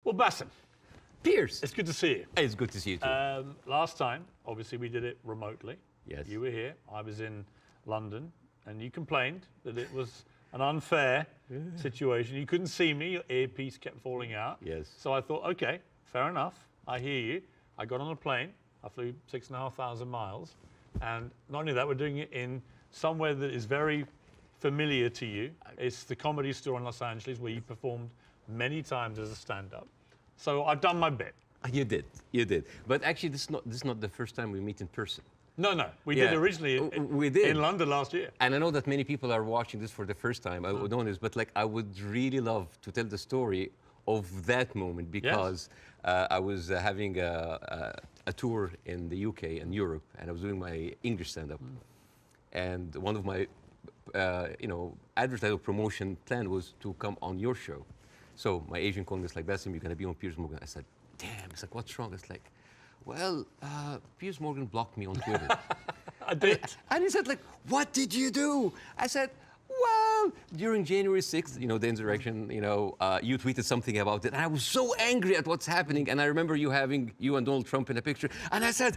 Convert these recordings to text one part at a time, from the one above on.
Well, Bassem, Piers. it's good to see you. It's good to see you too. Last time, obviously, we did it remotely. Yes. You were here. I was in London, and you complained that it was an unfair situation. You couldn't see me. Your earpiece kept falling out. Yes. So I thought, okay, fair enough. I hear you. I got on a plane. I flew 6,500 miles. And not only that, we're doing it in somewhere that is very familiar to you. It's the Comedy Store in Los Angeles, where you performed many times as a stand-up. So I've done my bit. You did. But actually, this is not the first time we meet in person. No, we did originally in London last year. And I know that many people are watching this for the first time. I would know this, but like I would really love to tell the story of that moment because I was having a tour in the UK and Europe, and I was doing my English stand-up. And one of my, advertising promotion plan was to come on your show. So my agent called me, it's like, Bassem, you're going to be on Piers Morgan. I said, damn. It's like, what's wrong? It's like, well, Piers Morgan blocked me on Twitter. I did. And he said, like, what did you do? I said, well, during January 6th, the insurrection, you tweeted something about it. And I was so angry at what's happening. And I remember you having you and Donald Trump in a picture. And I said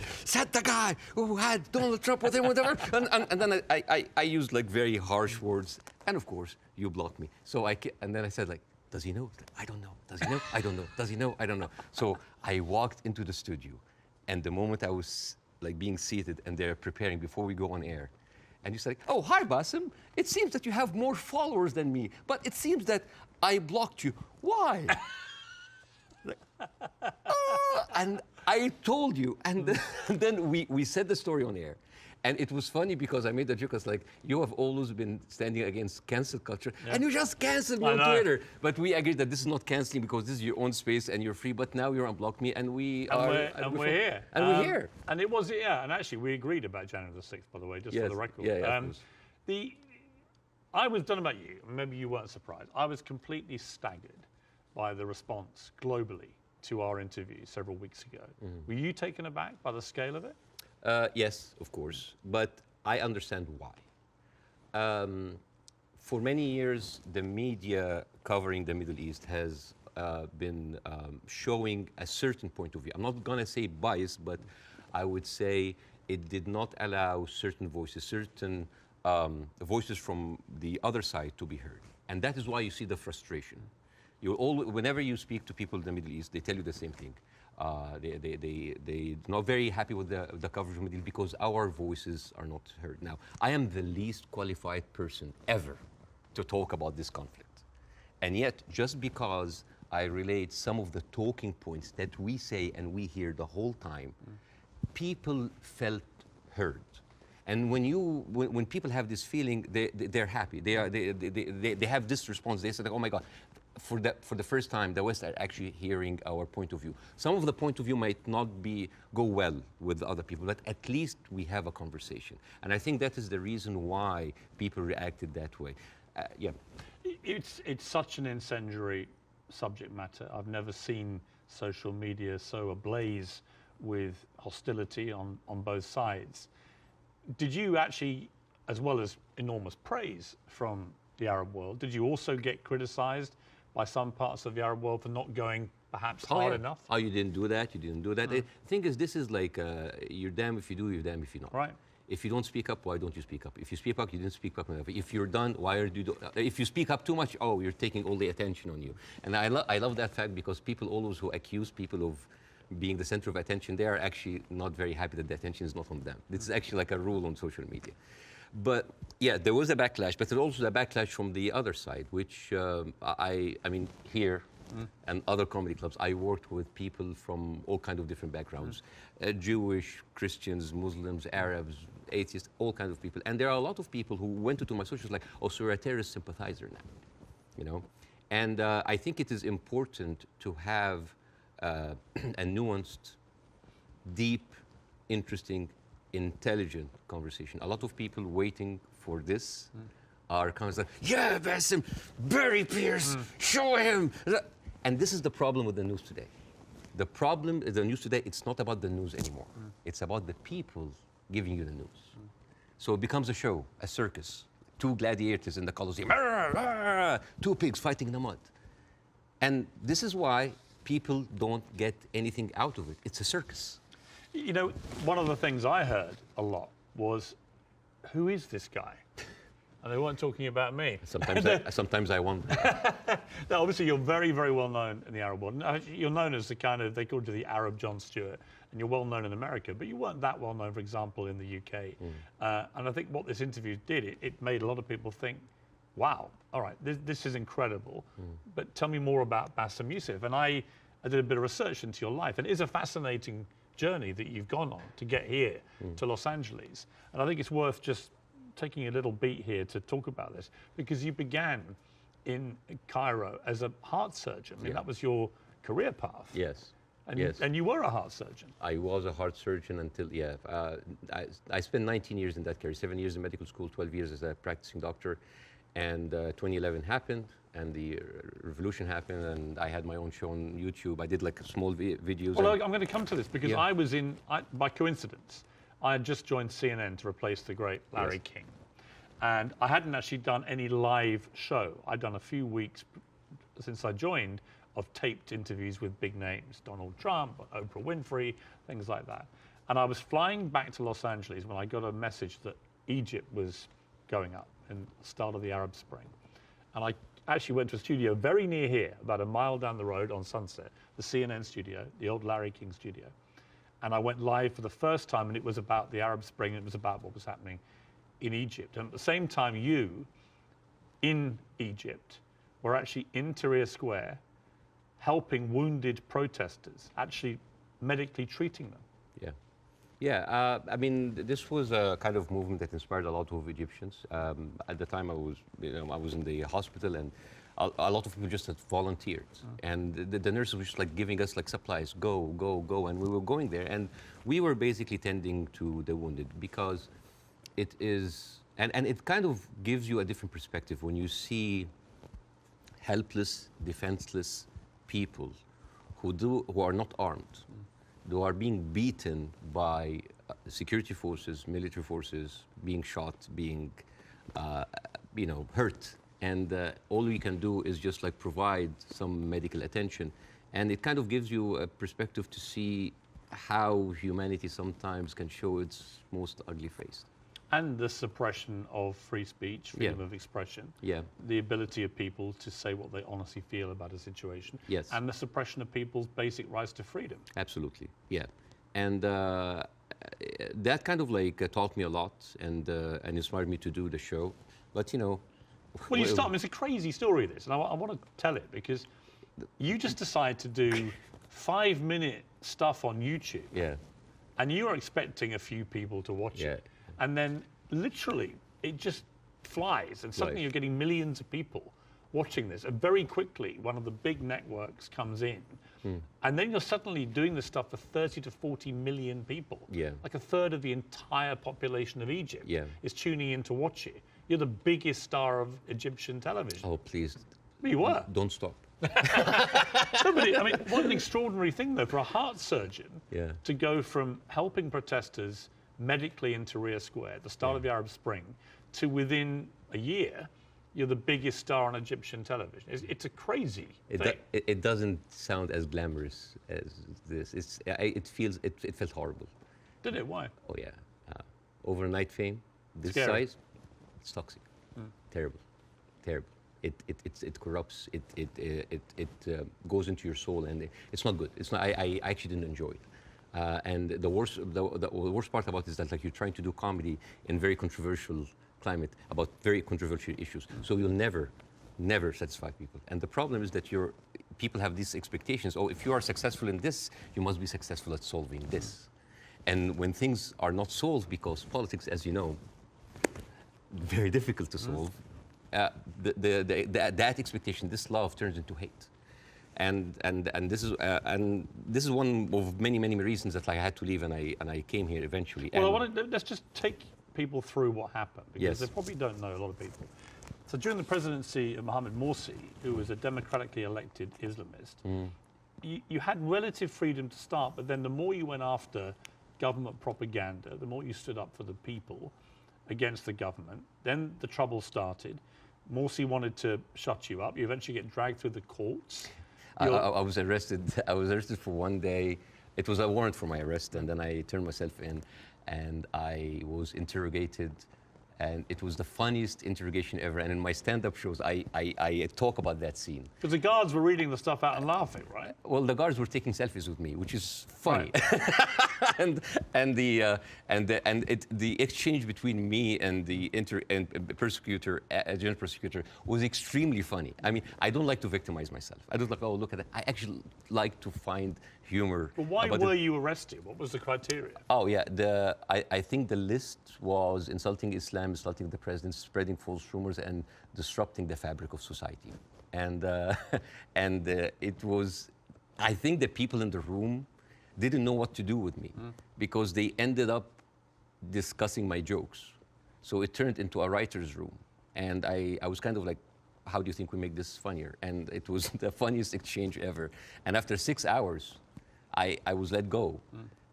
the guy who had Donald Trump with him, whatever. and then I used like very harsh words. And of course, you blocked me. So and then I said, like, does he know? I don't know. Does he know? I don't know. Does he know? I don't know. So I walked into the studio, and the moment I was like being seated and they're preparing before we go on air, and you said, "Oh, hi, Bassem. It seems that you have more followers than me, but it seems that I blocked you. Why?" And I told you, and then we said the story on air. And it was funny because I made the joke, I was like, you have always been standing against cancel culture, and you just canceled me on Twitter. But we agreed that this is not canceling because this is your own space and you're free, but now you're unblocked me, and we're here. And we're here. And it was, and actually we agreed about January the 6th, by the way, just for the record. I was, don't know about you, maybe you weren't surprised, I was completely staggered by the response globally to our interview several weeks ago. Were you taken aback by the scale of it? Yes, of course, but I understand why. For many years, the media covering the Middle East has been showing a certain point of view. I'm not going to say bias, but I would say it did not allow certain voices from the other side to be heard. And that is why you see the frustration. Whenever you speak to people in the Middle East, they tell you the same thing. They're not very happy with the coverage of the Middle East because our voices are not heard. Now, I am the least qualified person ever to talk about this conflict. And yet, just because I relate some of the talking points that we say and we hear the whole time, people felt heard. And when people have this feeling, they're happy. They have this response. They say, oh my God. For the first time, the West are actually hearing our point of view. Some of the point of view might not go well with other people, but at least we have a conversation. And I think that is the reason why people reacted that way. It's such an incendiary subject matter. I've never seen social media so ablaze with hostility on both sides. Did you actually, as well as enormous praise from the Arab world, did you also get criticized by some parts of the Arab world for not going perhaps hard enough? Oh, you didn't do that, you didn't do that. The thing is, this is like, you're damned if you do, you're damned if you're not. Right. If you don't speak up, why don't you speak up? If you speak up, you didn't speak up enough. If you're done, why are you if you speak up too much, oh, you're taking all the attention on you. And I love that fact because people always who accuse people of being the center of attention, they are actually not very happy that the attention is not on them. This is actually like a rule on social media. But yeah, there was a backlash, but there's also a backlash from the other side, which I mean, here and other comedy clubs, I worked with people from all kinds of different backgrounds, Jewish, Christians, Muslims, Arabs, atheists, all kinds of people. And there are a lot of people who went into my socials like, oh, so you're a terrorist sympathizer now, And I think it is important to have a nuanced, deep, interesting, intelligent conversation. A lot of people waiting for this are kind of like, yeah, Bassem, bury Piers, show him. And this is the problem with the news today. The problem is the news today, it's not about the news anymore. It's about the people giving you the news. So it becomes a show, a circus. Two gladiators in the Colosseum, two pigs fighting in the mud. And this is why people don't get anything out of it. It's a circus. You know, one of the things I heard a lot was, who is this guy? And they weren't talking about me. Sometimes I wonder. Now, obviously, you're very, very well known in the Arab world. You're known as the kind of, they called you the Arab Jon Stewart, and you're well known in America, but you weren't that well known, for example, in the UK. And I think what this interview did, it made a lot of people think, wow, all right, this is incredible. But tell me more about Bassem Youseff. And I did a bit of research into your life, and it is a fascinating journey that you've gone on to get here to Los Angeles. And I think it's worth just taking a little beat here to talk about this, because you began in Cairo as a heart surgeon. I mean, that was your career path. Yes. And you were a heart surgeon. I was a heart surgeon until, I spent 19 years in that career, 7 years in medical school, 12 years as a practicing doctor. And 2011 happened, and the revolution happened, and I had my own show on YouTube. I did like small videos. Well, I'm going to come to this, because I was by coincidence, I had just joined CNN to replace the great Larry King. And I hadn't actually done any live show. I'd done a few weeks since I joined of taped interviews with big names, Donald Trump, Oprah Winfrey, things like that. And I was flying back to Los Angeles when I got a message that Egypt was going up in the start of the Arab Spring. And I actually went to a studio very near here, about a mile down the road on Sunset, the CNN studio, the old Larry King studio. And I went live for the first time, and it was about the Arab Spring. It was about what was happening in Egypt. And at the same time, you, in Egypt, were actually in Tahrir Square, helping wounded protesters, actually medically treating them. I mean, this was a kind of movement that inspired a lot of Egyptians. At the time, I was in the hospital, and a lot of people just had volunteered, and the nurses were just like giving us like supplies, go, and we were going there, and we were basically tending to the wounded, because it is, and it kind of gives you a different perspective when you see helpless, defenseless people who are not armed, who are being beaten by security forces, military forces, being shot, being hurt. And all we can do is just like provide some medical attention. And it kind of gives you a perspective to see how humanity sometimes can show its most ugly face. And the suppression of free speech, freedom of expression. The ability of people to say what they honestly feel about a situation. And the suppression of people's basic rights to freedom. Absolutely, And that kind of like taught me a lot, and inspired me to do the show. But well, you start. I mean, it's a crazy story, this, and I want to tell it, because you just decide to do 5-minute stuff on YouTube. And you are expecting a few people to watch it. And then literally it just flies, and suddenly you're getting millions of people watching this. And very quickly, one of the big networks comes in, and then you're suddenly doing this stuff for 30 to 40 million people. Like a third of the entire population of Egypt is tuning in to watch it. You're the biggest star of Egyptian television. Oh, please. You were. Don't stop. I mean, what an extraordinary thing, though, for a heart surgeon to go from helping protesters medically in Tahrir Square at the start of the Arab Spring to within a year, you're the biggest star on Egyptian television. It's a crazy thing. It doesn't sound as glamorous as this. It felt horrible. Did it? Why? Oh yeah, overnight fame, this Scary. size, it's toxic, terrible. It corrupts. It goes into your soul, and it's not good. It's not. I actually didn't enjoy it. And the worst part about it is that like you're trying to do comedy in very controversial climate about very controversial issues. So you'll never satisfy people. And the problem is that people have these expectations. Oh, if you are successful in this, you must be successful at solving this. And when things are not solved, because politics, as you know, very difficult to solve, that expectation, this love turns into hate. And this is one of many reasons that I had to leave, and I came here eventually. Well, let's just take people through what happened, because they probably don't know, a lot of people. So during the presidency of Mohamed Morsi, who was a democratically elected Islamist, you had relative freedom to start, but then the more you went after government propaganda, the more you stood up for the people against the government, then the trouble started. Morsi wanted to shut you up. You eventually get dragged through the courts. I was arrested. I was arrested for one day. It was a warrant for my arrest, and then I turned myself in, and I was interrogated. And it was the funniest interrogation ever. And in my stand-up shows, I talk about that scene. Because the guards were reading the stuff out and laughing, right? Well, the guards were taking selfies with me, which is funny. Right. The exchange between me and the prosecutor, general prosecutor, was extremely funny. I mean, I don't like to victimize myself. I don't like, oh, look at that. I actually like to find humor. But why were you arrested? What was the criteria? Oh, yeah. I think the list was insulting Islam, insulting the president, spreading false rumors, and disrupting the fabric of society. And it was, I think the people in the room didn't know what to do with me because they ended up discussing my jokes. So it turned into a writer's room. And I was kind of like, how do you think we make this funnier? And it was the funniest exchange ever. And after 6 hours, I was let go.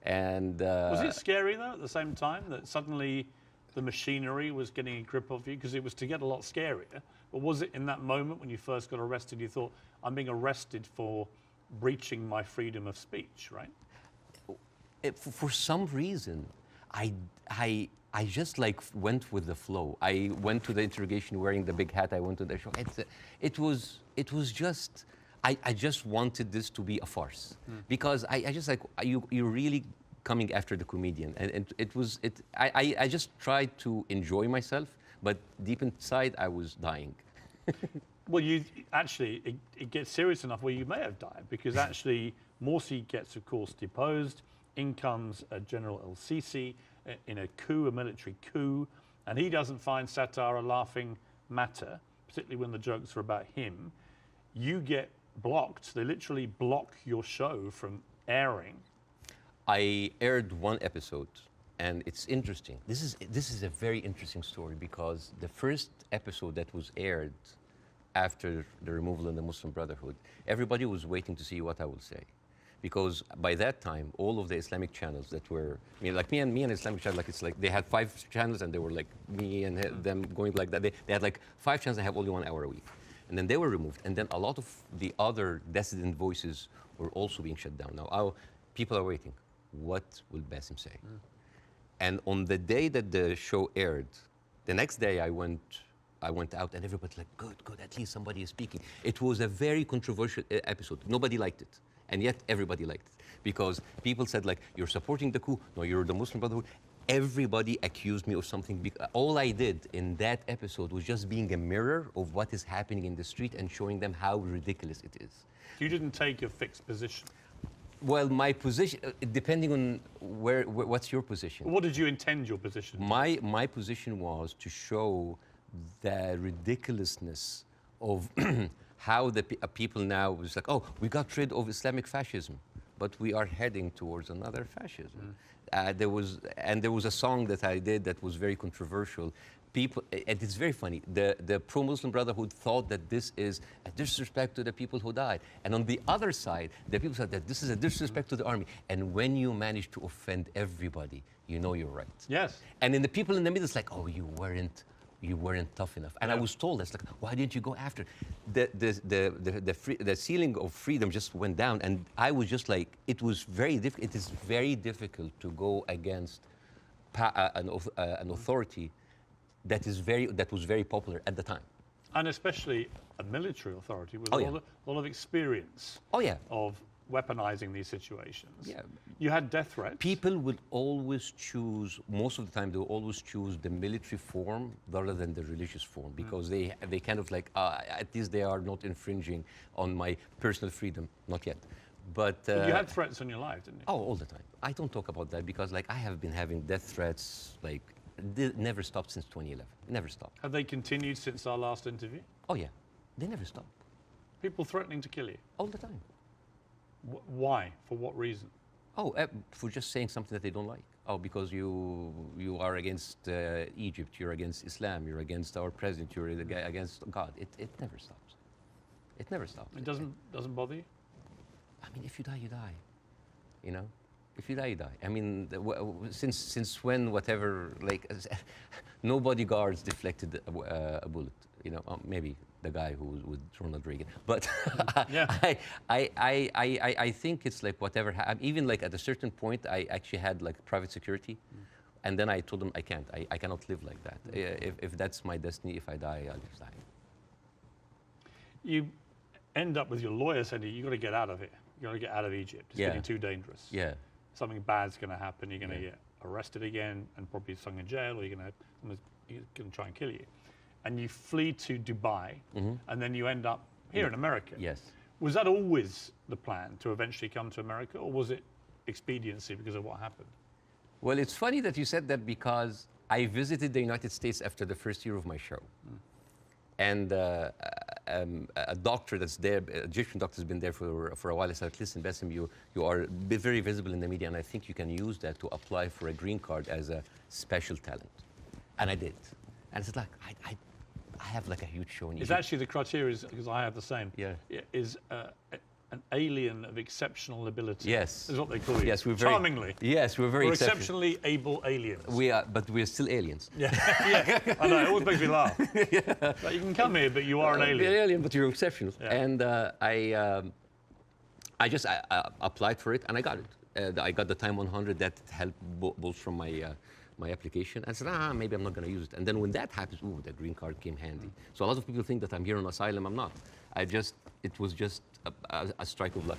And was it scary, though, at the same time, that suddenly the machinery was getting a grip of you? Because it was to get a lot scarier. But was it in that moment when you first got arrested, you thought, I'm being arrested for breaching my freedom of speech, right? For some reason, I just like went with the flow. I went to the interrogation wearing the big hat. I went to the show. It was just, I just wanted this to be a farce because I just like, you're really coming after the comedian. And I just tried to enjoy myself, but deep inside I was dying. Well, it gets serious enough where you may have died, because actually Morsi gets, of course, deposed. In comes General El-Sisi in a military coup, and he doesn't find satire a laughing matter, particularly when the jokes are about him. You get blocked. They literally block your show from airing. I aired one episode, and it's interesting. This is a very interesting story, because the first episode that was aired after the removal of the Muslim Brotherhood, everybody was waiting to see what I will say. Because by that time, all of the Islamic channels that were, I mean, like me and Islamic channel, like it's like they had 5 channels, and they were like me and them going like that. They had like 5 channels that have only 1 hour a week. And then they were removed. And then a lot of the other dissident voices were also being shut down. Now, people are waiting. What will Bassem say? And on the day that the show aired, the next day I went out, and everybody's like, good, at least somebody is speaking. It was a very controversial episode. Nobody liked it. And yet everybody liked it, because people said, like, you're supporting the coup. No, you're the Muslim Brotherhood. Everybody accused me of something. All I did in that episode was just being a mirror of what is happening in the street and showing them how ridiculous it is. You didn't take a fixed position. Well, my position, depending on what's your position? What did you intend your position? My position was to show the ridiculousness of how the people now was like, oh, we got rid of Islamic fascism, but we are heading towards another fascism. There was a song that I did that was very controversial. People, and it's very funny, the pro-Muslim Brotherhood thought that this is a disrespect to the people who died. And on the other side, the people said that this is a disrespect to the army. And when you manage to offend everybody, you know you're right. Yes. And then the people in the middle, it's like, oh, you weren't tough enough. And I was told, that's like, why didn't you go after? The ceiling of freedom just went down, and I was just like, it was very difficult. It is very difficult to go against an authority that was very popular at the time. And especially a military authority with Oh, a yeah. lot of experience Oh, yeah. of weaponizing these situations. Yeah. You had death threats. People would always choose, most of the time, they will always choose the military form rather than the religious form, because they kind of like, at least they are not infringing on my personal freedom. Not yet. But you had threats on your life, didn't you? Oh, all the time. I don't talk about that because, like, I have been having death threats, like, never stopped since 2011. Never stopped. Have they continued since our last interview? Oh, yeah. They never stopped. People threatening to kill you? All the time. Why? For what reason? Oh, for just saying something that they don't like. Oh, because you are against Egypt, you're against Islam, you're against our president, you're against God. It never stops. It never stops. It doesn't bother you? I mean, if you die, you die. You know? If you die, you die. I mean, since when, whatever, like, no bodyguards deflected a bullet. You know, maybe the guy who was with Ronald Reagan. But Yeah. I think it's like whatever. Even like at a certain point, I actually had like private security. And then I told them I can't. I cannot live like that. If that's my destiny, if I die, I'll just die. You end up with your lawyer saying you got to get out of it. You got to get out of Egypt. It's Yeah. getting too dangerous. Yeah. Something bad's going to happen. You're going to Yeah. get arrested again and probably thrown in jail, or someone's going to try and kill you. And you flee to Dubai, and then you end up here in America. Yes. Was that always the plan, to eventually come to America, or was it expediency because of what happened? Well, it's funny that you said that because I visited the United States after the first year of my show. And a doctor that's there, an Egyptian doctor, has been there for a while. I said, listen, Bassem, you are very visible in the media, and I think you can use that to apply for a green card as a special talent. And I did. And it's like, I have like a huge show in It's Egypt. actually the criteria, because I have the same. Yeah. Is an alien of exceptional ability. Yes. Is what they call you. Yes, we're very, charmingly. Yes, we're very We're exceptional. exceptionally able aliens. We are, but we're still aliens. Yeah, yeah. I know. It always makes me laugh. Like, you can come here, but you are an alien. You're an alien, but you're exceptional. Yeah. And I just applied for it, and I got it. I got the time 100 that helped boost from my application. I said, maybe I'm not going to use it. And then when that happens, ooh, the green card came handy. So a lot of people think that I'm here on asylum. I'm not. It was just a strike of luck.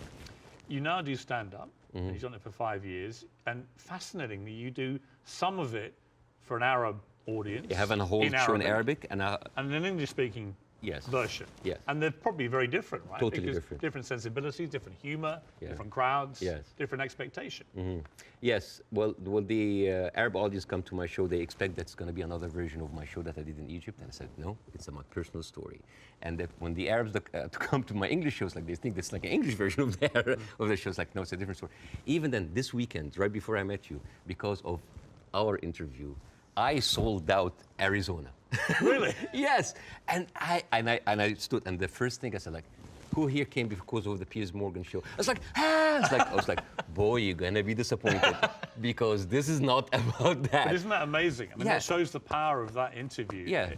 You now do stand-up. You've done it for 5 years. And fascinatingly, you do some of it for an Arab audience. You have a whole show in Arabic and an English-speaking yes. version. Yes. And they're probably very different, right? Totally because different. Different sensibilities, different humor, Yeah. different crowds, Yes. different expectation. Yes, well, the Arab audience come to my show, they expect that's going to be another version of my show that I did in Egypt. And I said, no, it's my personal story. And that when the Arabs come to my English shows, like they think it's like an English version of the shows. Like, no, it's a different story. Even then, this weekend, right before I met you, because of our interview, I sold out Arizona. Really? Yes. And I stood, and the first thing I said, like, who here came because of the Piers Morgan show? I was like, I was like, boy, you're gonna be disappointed because this is not about that. But isn't that amazing? I mean, Yeah. that shows the power of that interview. Yeah.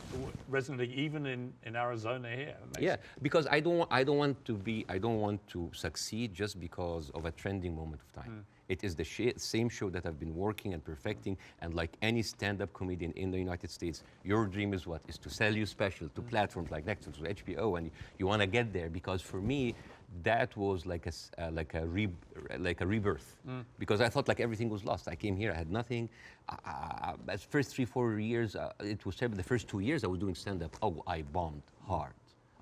Resonating even in Arizona here. Yeah, because I don't want to succeed just because of a trending moment of time. It is the same show that I've been working and perfecting, and like any stand-up comedian in the United States, your dream is what? Is to sell you special to platforms like Netflix or HBO, and you want to get there. Because for me, that was like a rebirth. Because I thought like everything was lost. I came here, I had nothing. As first 3-4 years, it was terrible. The first 2 years I was doing stand-up. Oh, I bombed hard.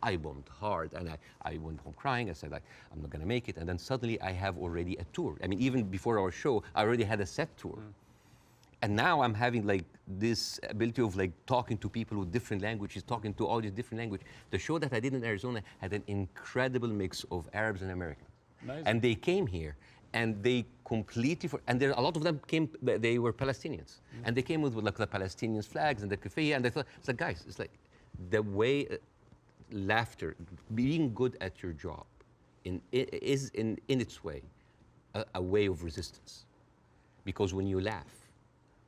And I went home crying. I said, like, I'm not going to make it. And then suddenly I have already a tour. I mean, even before our show, I already had a set tour. And now I'm having like this ability of like talking to people with different languages, talking to all these different languages. The show that I did in Arizona had an incredible mix of Arabs and Americans. Amazing. And they came here and they completely, and there a lot of them came, they were Palestinians. And they came with like the Palestinian flags and the keffiyeh, and they thought, it's like, guys, it's like the way, laughter, being good at your job is in its way a way of resistance. Because when you laugh,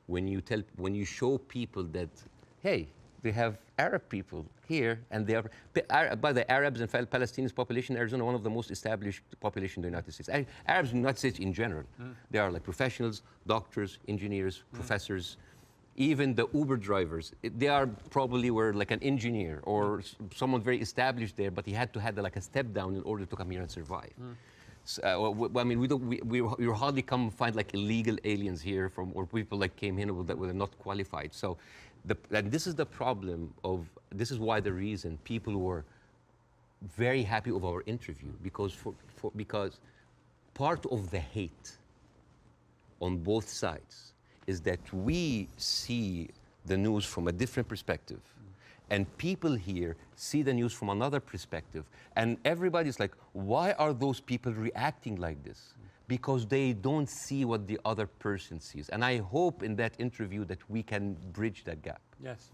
when you show people that, hey, they have Arab people here, and they are, by the Arabs and Palestinians population in Arizona, one of the most established population in the United States. Arabs in the United States in general, they are like professionals, doctors, engineers, professors. Even the Uber drivers, they are probably were like an engineer or someone very established there, but he had to have like a step down in order to come here and survive. So, I mean, we hardly come find like illegal aliens here or people like came in that were not qualified. So, and this is the problem this is why the reason people were very happy with our interview, because because part of the hate on both sides is that we see the news from a different perspective. And people here see the news from another perspective. And everybody's like, why are those people reacting like this? Because they don't see what the other person sees. And I hope in that interview that we can bridge that gap. Yes.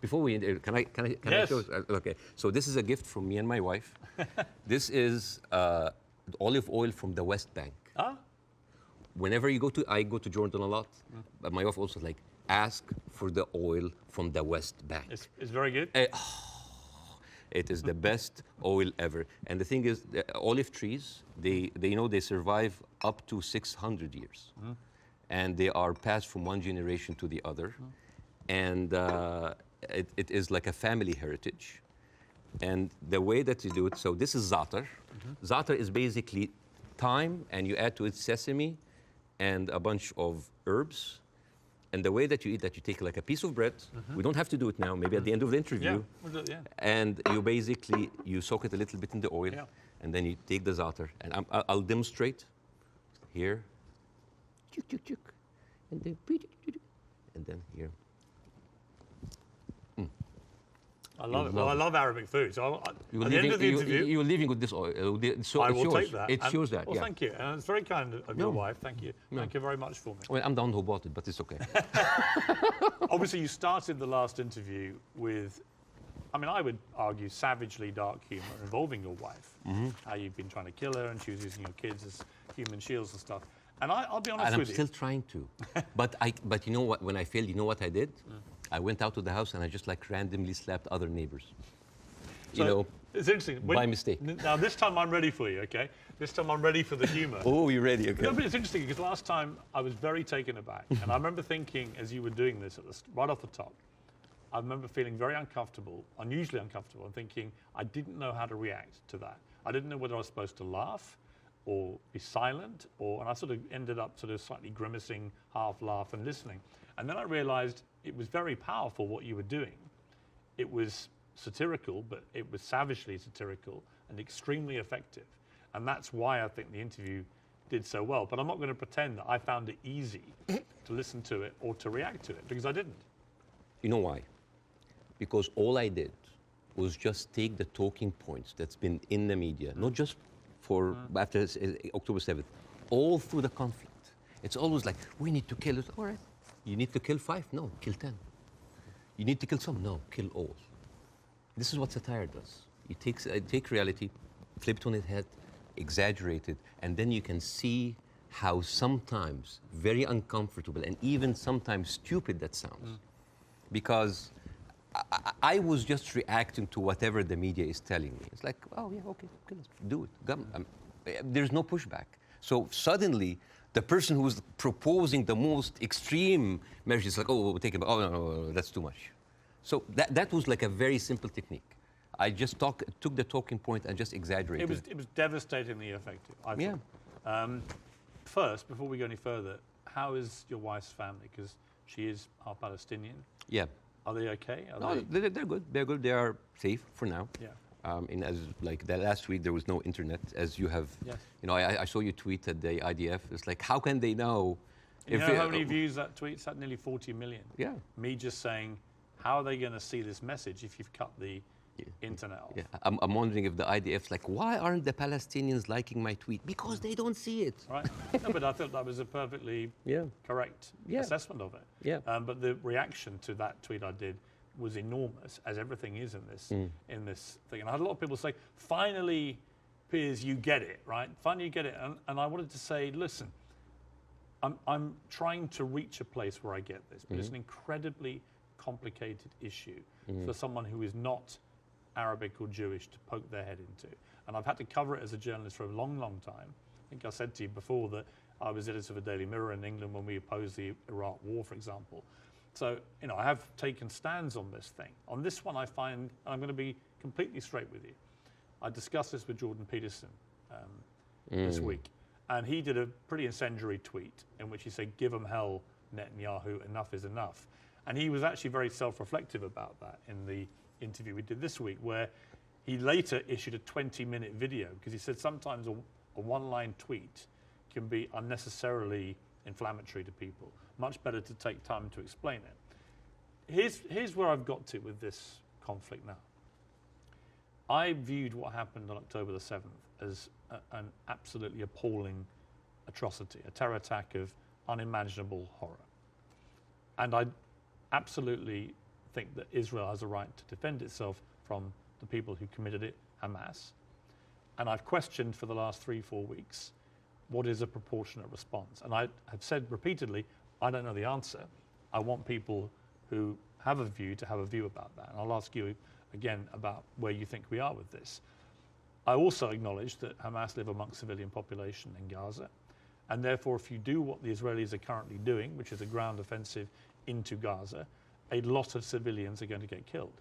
Before we, can I Yes. show? Okay, so this is a gift from me and my wife. This is olive oil from the West Bank. Ah, Whenever I go to Jordan a lot, but my wife also ask for the oil from the West Bank. it's very good. It is the best oil ever. And the thing is, the olive trees, they survive up to 600 years. And they are passed from one generation to the other. And it is like a family heritage. And the way that you do it, so this is za'atar. Za'atar is basically thyme, and you add to it sesame and a bunch of herbs. And the way that you eat that, you take like a piece of bread. We don't have to do it now, maybe at the end of the interview. Yeah, we'll do it, yeah. And you soak it a little bit in the oil, and then you take the za'atar. And I'll demonstrate here. Chuk, chuk, chuk. And then here. I love it. Well, I love Arabic food. So at the end of the interview, you're leaving with this oil. So I will take that. It shows that. Well, yeah. thank you. And it's very kind of your wife. Thank you. Thank you very much for me. Well, I'm the one who bought it, but it's okay. Obviously, you started the last interview with, I mean, I would argue savagely dark humour involving your wife. How you've been trying to kill her, and she was using your kids as human shields and stuff. And I'll be honest and I'm with you. still trying to. But you know what? When I failed, you know what I did? I went out to the house and I just like randomly slapped other neighbors. So, it's interesting. By mistake. Now, this time I'm ready for you, okay? This time I'm ready for the humour. Oh, you're ready, okay. No, but it's interesting because last time I was very taken aback. And I remember thinking, as you were doing this right off the top, I remember feeling very uncomfortable, unusually uncomfortable, and thinking I didn't know how to react to that. I didn't know whether I was supposed to laugh or be silent, and I sort of ended up sort of slightly grimacing, half laugh and listening. And then I realized it was very powerful what you were doing. It was satirical, but it was savagely satirical and extremely effective. And that's why I think the interview did so well. But I'm not going to pretend that I found it easy to listen to it or to react to it, because I didn't. You know why? Because all I did was just take the talking points that's been in the media, not just for after October 7th, all through the conflict. It's always like, we need to kill it. All right. You need to kill 5? No, kill 10. You need to kill some? No, kill all. This is what satire does. You take reality, flip it on its head, exaggerate it, and then you can see how sometimes very uncomfortable and even sometimes stupid that sounds. Because I was just reacting to whatever the media is telling me. It's like, oh yeah, okay, let's do it. There's no pushback. So suddenly, the person who's proposing the most extreme measures is like, oh, we'll take it, oh no, that's too much. So that was like a very simple technique. I just took the talking point and just exaggerated. It was devastatingly effective, I think. Yeah. First, before we go any further, how is your wife's family? Because she is half Palestinian. Yeah. Are they okay? They're good. They're good. They are safe for now. Yeah. And as like the last week, there was no internet, as you have. Yes. You know, I saw you tweet at the IDF. It's like, how can they know? You know how many views that tweet's had? Nearly 40 million. Yeah. Me just saying, how are they going to see this message if you've cut the internet off? Yeah. I'm wondering if the IDF's like, why aren't the Palestinians liking my tweet? Because they don't see it. Right. No, but I thought that was a perfectly correct assessment of it. Yeah. But the reaction to that tweet I did was enormous, as everything is in this thing. And I had a lot of people say, finally, Piers, you get it, right? Finally, you get it. And I wanted to say, listen, I'm trying to reach a place where I get this, but it's an incredibly complicated issue for someone who is not Arabic or Jewish to poke their head into. And I've had to cover it as a journalist for a long, long time. I think I said to you before that I was editor of a Daily Mirror in England when we opposed the Iraq War, for example. So, you know, I have taken stands on this thing. On this one, I find, and I'm going to be completely straight with you, I discussed this with Jordan Peterson this week, and he did a pretty incendiary tweet in which he said, give them hell, Netanyahu, enough is enough. And he was actually very self-reflective about that in the interview we did this week, where he later issued a 20-minute video, because he said sometimes a one-line tweet can be unnecessarily inflammatory to people. Much better to take time to explain it. Here's where I've got to with this conflict now. I viewed what happened on October the 7th as an absolutely appalling atrocity, a terror attack of unimaginable horror. And I absolutely think that Israel has a right to defend itself from the people who committed it, Hamas. And I've questioned for the last 3-4 weeks, what is a proportionate response? And I have said repeatedly, I don't know the answer. I want people who have a view to have a view about that. And I'll ask you again, about where you think we are with this. I also acknowledge that Hamas live amongst civilian population in Gaza, and therefore if you do what the Israelis are currently doing, which is a ground offensive into Gaza, a lot of civilians are going to get killed.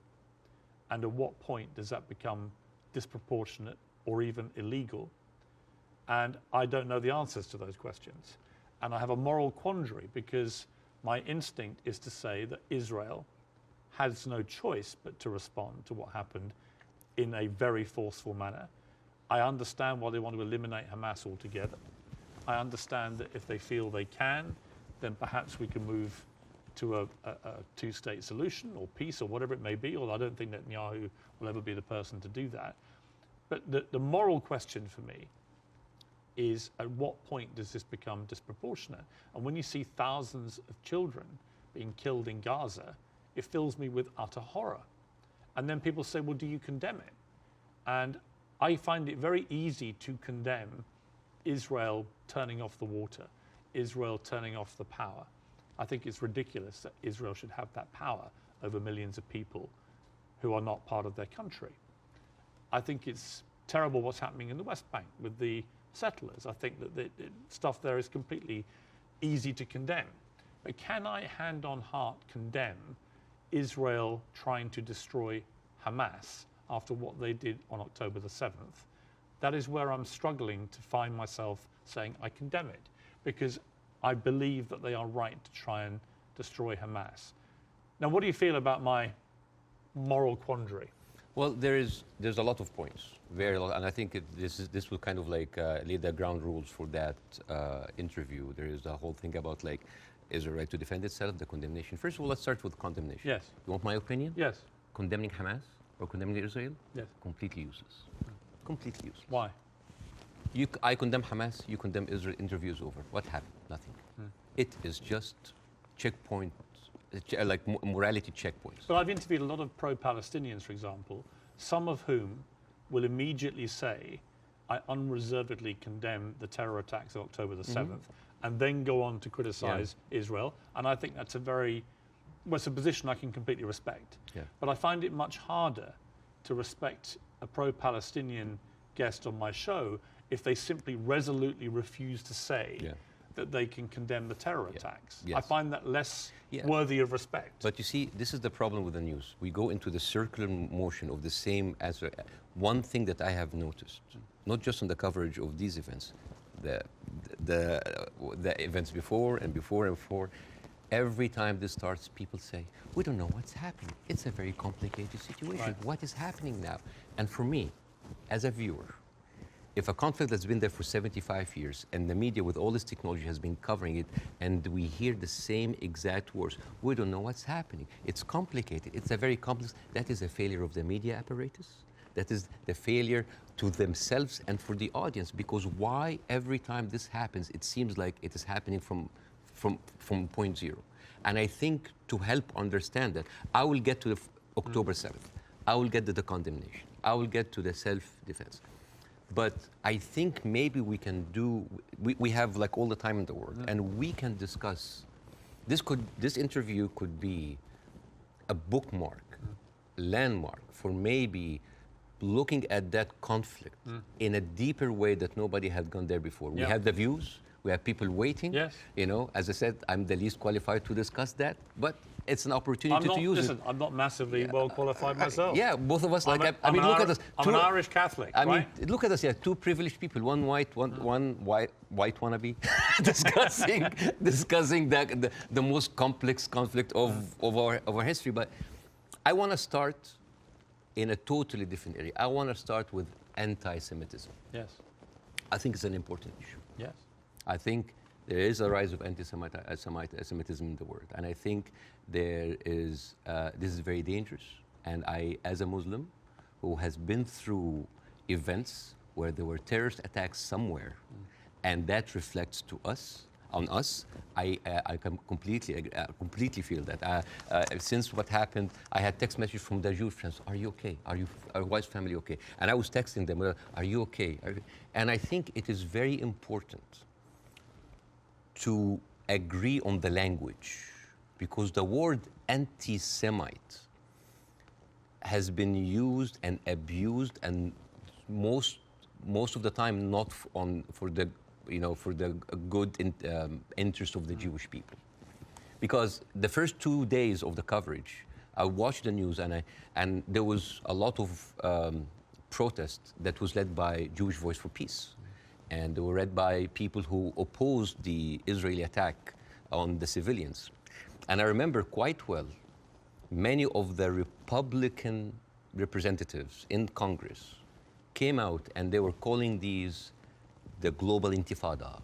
And at what point does that become disproportionate or even illegal? And I don't know the answers to those questions. And I have a moral quandary because my instinct is to say that Israel has no choice but to respond to what happened in a very forceful manner. I understand why they want to eliminate Hamas altogether. I understand that if they feel they can, then perhaps we can move to a two-state solution or peace or whatever it may be, although I don't think Netanyahu will ever be the person to do that. But the moral question for me is, at what point does this become disproportionate? And when you see thousands of children being killed in Gaza, it fills me with utter horror. And then people say, well, do you condemn it? And I find it very easy to condemn Israel turning off the water, Israel turning off the power. I think it's ridiculous that Israel should have that power over millions of people who are not part of their country. I think it's terrible what's happening in the West Bank with the settlers. I think that the stuff there is completely easy to condemn. But can I, hand on heart, condemn Israel trying to destroy Hamas after what they did on October the 7th? That is where I'm struggling to find myself saying I condemn it, because I believe that they are right to try and destroy Hamas. Now, what do you feel about my moral quandary? Well, there's a lot of points, very lot, and I think this will kind of like lay the ground rules for that interview. There is a whole thing about like Israel right to defend itself, the condemnation. First of all, let's start with condemnation. Yes. You want my opinion? Yes. Condemning Hamas or condemning Israel? Yes. Completely useless. Completely useless. Why? I condemn Hamas, you condemn Israel, interview is over. What happened? Nothing. It is just checkpoints, like morality checkpoints. But I've interviewed a lot of pro-Palestinians, for example, some of whom will immediately say, I unreservedly condemn the terror attacks of October the 7th, and then go on to criticize Israel. And I think that's it's a position I can completely respect. Yeah. But I find it much harder to respect a pro-Palestinian guest on my show if they simply resolutely refuse to say that they can condemn the terror attacks. Yes. I find that less worthy of respect. But you see, this is the problem with the news. We go into the circular motion of the same answer. One thing that I have noticed, not just on the coverage of these events, the events before and before and before, every time this starts, people say, we don't know what's happening. It's a very complicated situation. Right. What is happening now? And for me, as a viewer, if a conflict that's been there for 75 years and the media with all this technology has been covering it and we hear the same exact words, we don't know what's happening. It's complicated. It's a very complex. That is a failure of the media apparatus. That is the failure to themselves and for the audience, because why every time this happens, it seems like it is happening from point zero. And I think to help understand that, I will get to the October 7th. I will get to the condemnation. I will get to the self-defense. But I think maybe we can we have like all the time in the world, and we can discuss, this interview could be a bookmark, landmark for maybe looking at that conflict in a deeper way that nobody had gone there before. We had the views, we have people waiting. Yes. You know, as I said, I'm the least qualified to discuss that, but it's an opportunity to use it. I'm not massively well qualified myself. Yeah, both of us. Like, I mean, look at us. I'm an Irish Catholic. I mean, right? look at us. Yeah, two privileged people. One white, one white wannabe, discussing the most complex conflict of our history. But I want to start in a totally different area. I want to start with anti-Semitism. Yes. I think it's an important issue. Yes. I think there is a rise of anti-Semitism in the world, and I think this is very dangerous. And I, as a Muslim who has been through events where there were terrorist attacks somewhere, and that reflects on us, I can completely feel that. Since what happened, I had text messages from the Jewish friends, are you okay? Are your wife's family okay? And I was texting them, are you okay? And I think it is very important to agree on the language, because the word anti-Semite has been used and abused, and most of the time not for the good interest of the Jewish people. Because the first 2 days of the coverage, I watched the news, and there was a lot of protest that was led by Jewish Voice for Peace, and they were led by people who opposed the Israeli attack on the civilians. And I remember quite well, many of the Republican representatives in Congress came out and they were calling these the global intifada,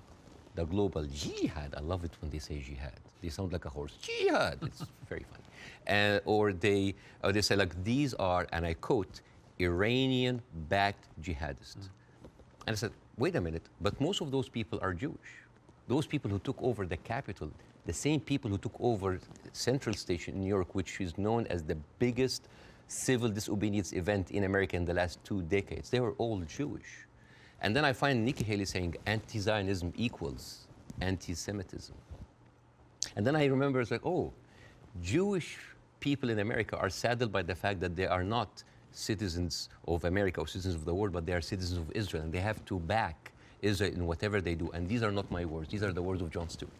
the global jihad. I love it when they say jihad. They sound like a horse. Jihad. It's very funny. Or they say like, these are, and I quote, Iranian-backed jihadists. And I said, wait a minute, but most of those people are Jewish. Those people who took over the Capitol, the same people who took over Central Station in New York, which is known as the biggest civil disobedience event in America in the last 2 decades, they were all Jewish. And then I find Nikki Haley saying anti-Zionism equals anti-Semitism. And then I remember it's like, oh, Jewish people in America are saddened by the fact that they are not citizens of America or citizens of the world, but they are citizens of Israel, and they have to back Israel in whatever they do. And these are not my words; these are the words of Jon Stewart.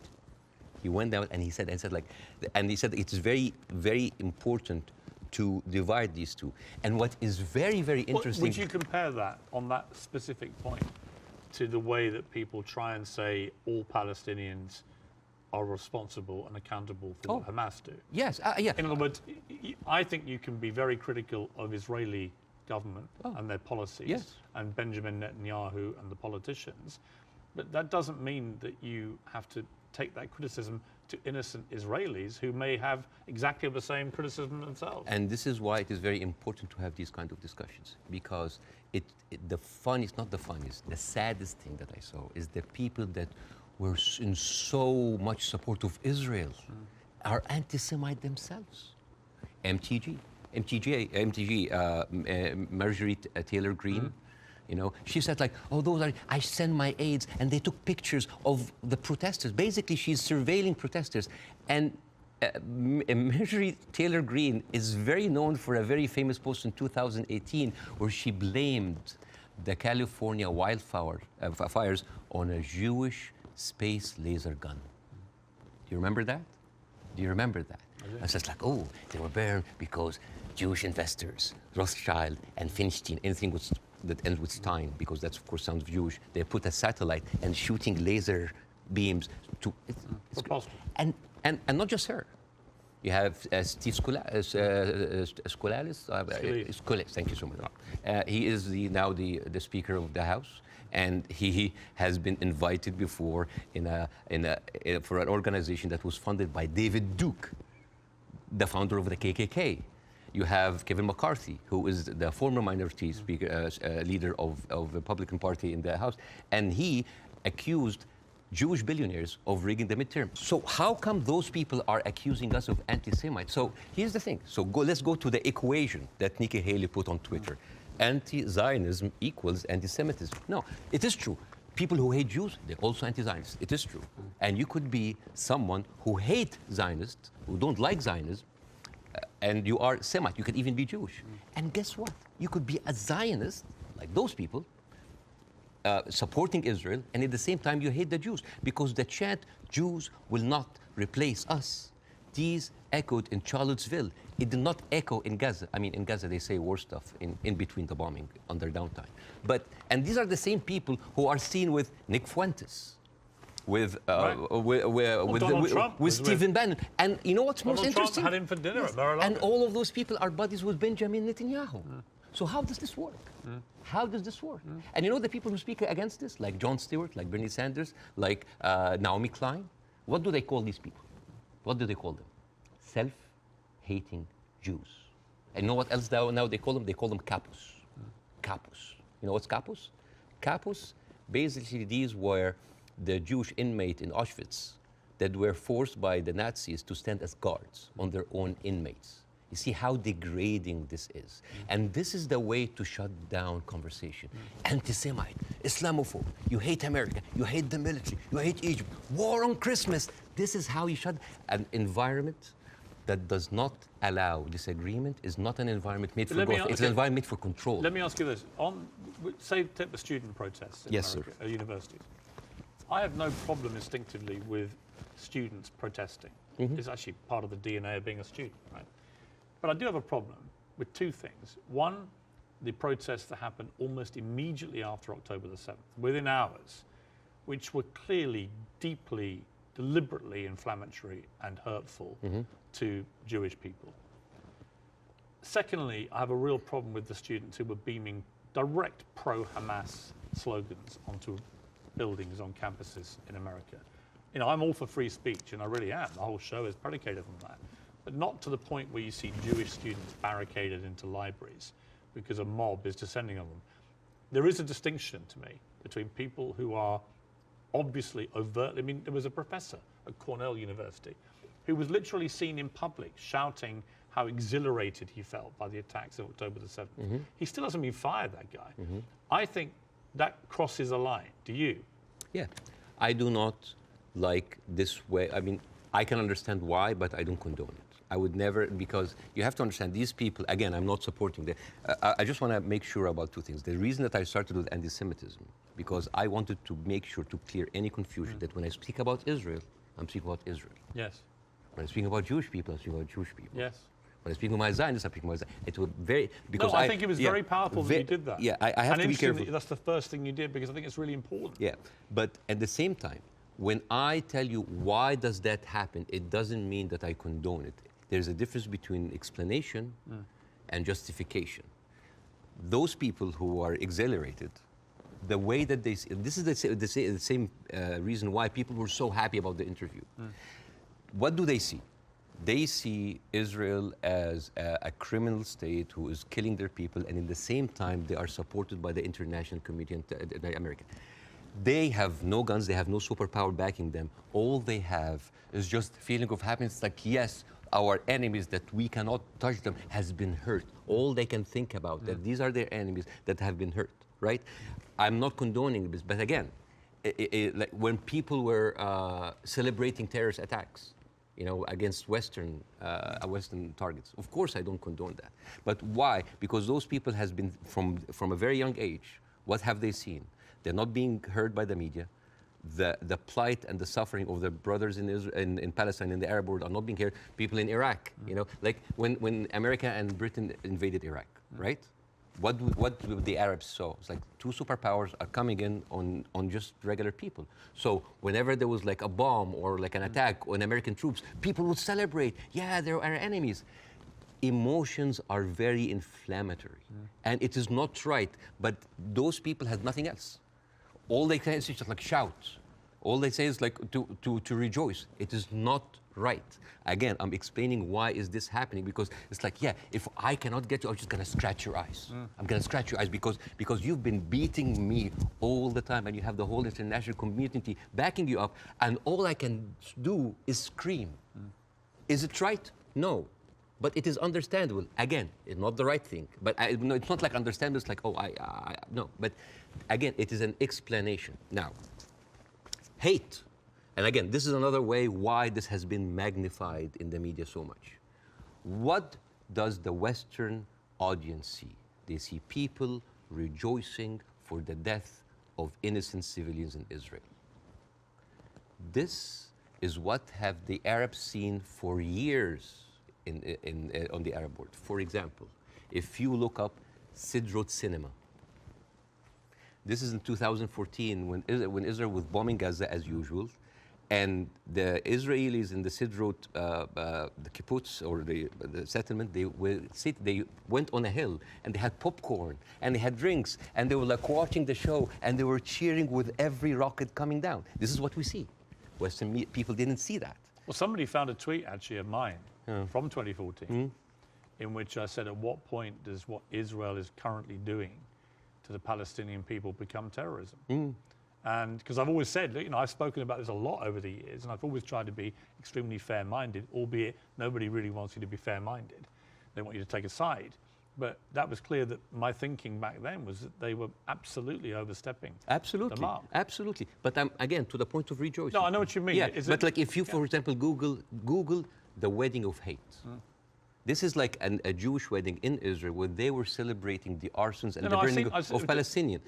He went down and he said it's very, very important to divide these two. And what is very, very interesting. Would you compare that on that specific point to the way that people try and say all Palestinians are responsible and accountable for what Hamas do? Yes, yeah. In other words, I think you can be very critical of Israeli government and their policies and Benjamin Netanyahu and the politicians, but that doesn't mean that you have to take that criticism to innocent Israelis who may have exactly the same criticism themselves. And this is why it is very important to have these kind of discussions, because the saddest thing that I saw is the people that were in so much support of Israel are anti-Semite themselves. MTG, Marjorie Taylor Greene, you know, she said like, oh, I send my aides, and they took pictures of the protesters. Basically, she's surveilling protesters. And Marjorie Taylor Greene is very known for a very famous post in 2018 where she blamed the California fires on a Jewish space laser gun. Do you remember that? Do you remember that? I was just like, oh, they were burned because Jewish investors, Rothschild and Finstein, anything that ends with Stein, because that's of course sounds Jewish, they put a satellite and shooting laser beams to. It's possible. And not just her. You have Steve Skoulas, thank you so much. He is now the Speaker of the House, and he has been invited before for an organization that was funded by David Duke, the founder of the KKK. You have Kevin McCarthy, who is the former minority speaker, leader of the Republican Party in the House, and he accused Jewish billionaires of rigging the midterm. So how come those people are accusing us of anti-Semites? So here's the thing. So let's go to the equation that Nikki Haley put on Twitter. Anti-Zionism equals anti-Semitism. No, it is true. People who hate Jews, they're also anti-Zionists. It is true. And you could be someone who hate Zionists, who don't like Zionism, and you are Semite. You could even be Jewish. And guess what? You could be a Zionist, like those people, supporting Israel, and at the same time you hate the Jews, because the chant, Jews will not replace us, these echoed in Charlottesville. It did not echo in Gaza. I mean, in Gaza they say worse stuff in between the bombing, on their downtime. And these are the same people who are seen with Nick Fuentes, with Stephen Bannon. And you know what's most interesting? Trump had him for dinner at Mar-a-Lago. And all of those people are buddies with Benjamin Netanyahu. So how does this work? How does this work? And you know the people who speak against this, like Jon Stewart, like Bernie Sanders, like Naomi Klein, what do they call these people? What do they call them? Self-hating Jews. And you know what else now they call them? They call them capos. Capos. You know what's capos? Capos, basically these were the Jewish inmate in Auschwitz that were forced by the Nazis to stand as guards on their own inmates. You see how degrading this is. And this is the way to shut down conversation. Anti-Semite, Islamophobe, you hate America, you hate the military, you hate Egypt, war on Christmas. This is how you shut an environment that does not allow disagreement is not an environment made for let me growth. a- It's an okay. environment made for control. Let me ask you this. Say, take the student protests in Yes, America, universities. I have no problem instinctively with students protesting. It's actually part of the DNA of being a student, right? But I do have a problem with two things. One, the protests that happened almost immediately after October the 7th, within hours, which were clearly, deeply, deliberately inflammatory and hurtful to Jewish people. Secondly, I have a real problem with the students who were beaming direct pro-Hamas slogans onto buildings on campuses in America. You know, I'm all for free speech, and I really am. The whole show is predicated on that. But not to the point where you see Jewish students barricaded into libraries because a mob is descending on them. There is a distinction to me between people who are obviously overtly, I mean, there was a professor at Cornell University who was literally seen in public shouting how exhilarated he felt by the attacks of October the 7th. He still hasn't been fired, that guy. I think that crosses a line. Do you? Yeah, I do not like this way. I mean, I can understand why, but I don't condone it. I would never, because you have to understand these people, again, I'm not supporting them. I just want to make sure about two things. The reason that I started with anti-Semitism, because I wanted to make sure to clear any confusion that when I speak about Israel, I'm speaking about Israel. Yes. When I speak about Jewish people, I'm speaking about Jewish people. Yes. When I speak about my Zionists, I'm speaking about Zionists. It was very, because No, I think it was very powerful that you did that. Yeah, I have and to be careful. That's the first thing you did, because I think it's really important. Yeah, but at the same time, when I tell you why does that happen, it doesn't mean that I condone it. There's a difference between explanation and justification. Those people who are exhilarated, the way that they see, this is the same reason why people were so happy about the interview. What do they see? They see Israel as a criminal state who is killing their people, and in the same time, they are supported by the international community and America. They have no guns, they have no superpower backing them. All they have is just a feeling of happiness, like, yes, our enemies that we cannot touch them has been hurt. All they can think about, that these are their enemies that have been hurt, right? I'm not condoning this, but again, like when people were celebrating terrorist attacks, you know, against Western targets. Of course, I don't condone that. But why? Because those people has been, from a very young age, what have they seen? They're not being heard by the media. The plight and the suffering of the brothers in Israel, in Palestine, in the Arab world, are not being heard. People in Iraq, you know, like when America and Britain invaded Iraq, right? What the Arabs saw? It's like two superpowers are coming in on just regular people. So whenever there was like a bomb or like an attack on American troops, people would celebrate. Yeah, they're our enemies. Emotions are very inflammatory, and it is not right. But those people have nothing else. All they can is just like shout. All they say is like to rejoice. It is not right. Again, I'm explaining why is this happening, because it's like, yeah, if I cannot get you, I'm just gonna scratch your eyes. I'm gonna scratch your eyes because you've been beating me all the time, and you have the whole international community backing you up, and all I can do is scream. Is it right? No. But it is understandable. Again, it's not the right thing. But no, it's not like understandable. It's like, oh, no. But again, it is an explanation. Now, hate. And again, this is another way why this has been magnified in the media so much. What does the Western audience see? They see people rejoicing for the death of innocent civilians in Israel. This is what have the Arabs seen for years on the Arab world. For example, if you look up Sderot Cinema, this is in 2014 when Israel was bombing Gaza as usual, and the Israelis in the Sderot, the kibbutz or the settlement, they went on a hill and they had popcorn and they had drinks and they were like watching the show and they were cheering with every rocket coming down. This is what we see. Western people didn't see that. Well, somebody found a tweet actually of mine from 2014 in which I said, at what point does what Israel is currently doing to the Palestinian people become terrorism? And because I've always said, you know, I've spoken about this a lot over the years, and I've always tried to be extremely fair-minded, albeit nobody really wants you to be fair-minded. They want you to take a side. But that was clear that my thinking back then was that they were absolutely overstepping the mark. Absolutely. But again, to the point of rejoicing. No, I know what you mean. Yeah, but like if you, for example, Google the wedding of hate. This is like a Jewish wedding in Israel where they were celebrating the arsons and the burning of Palestinians.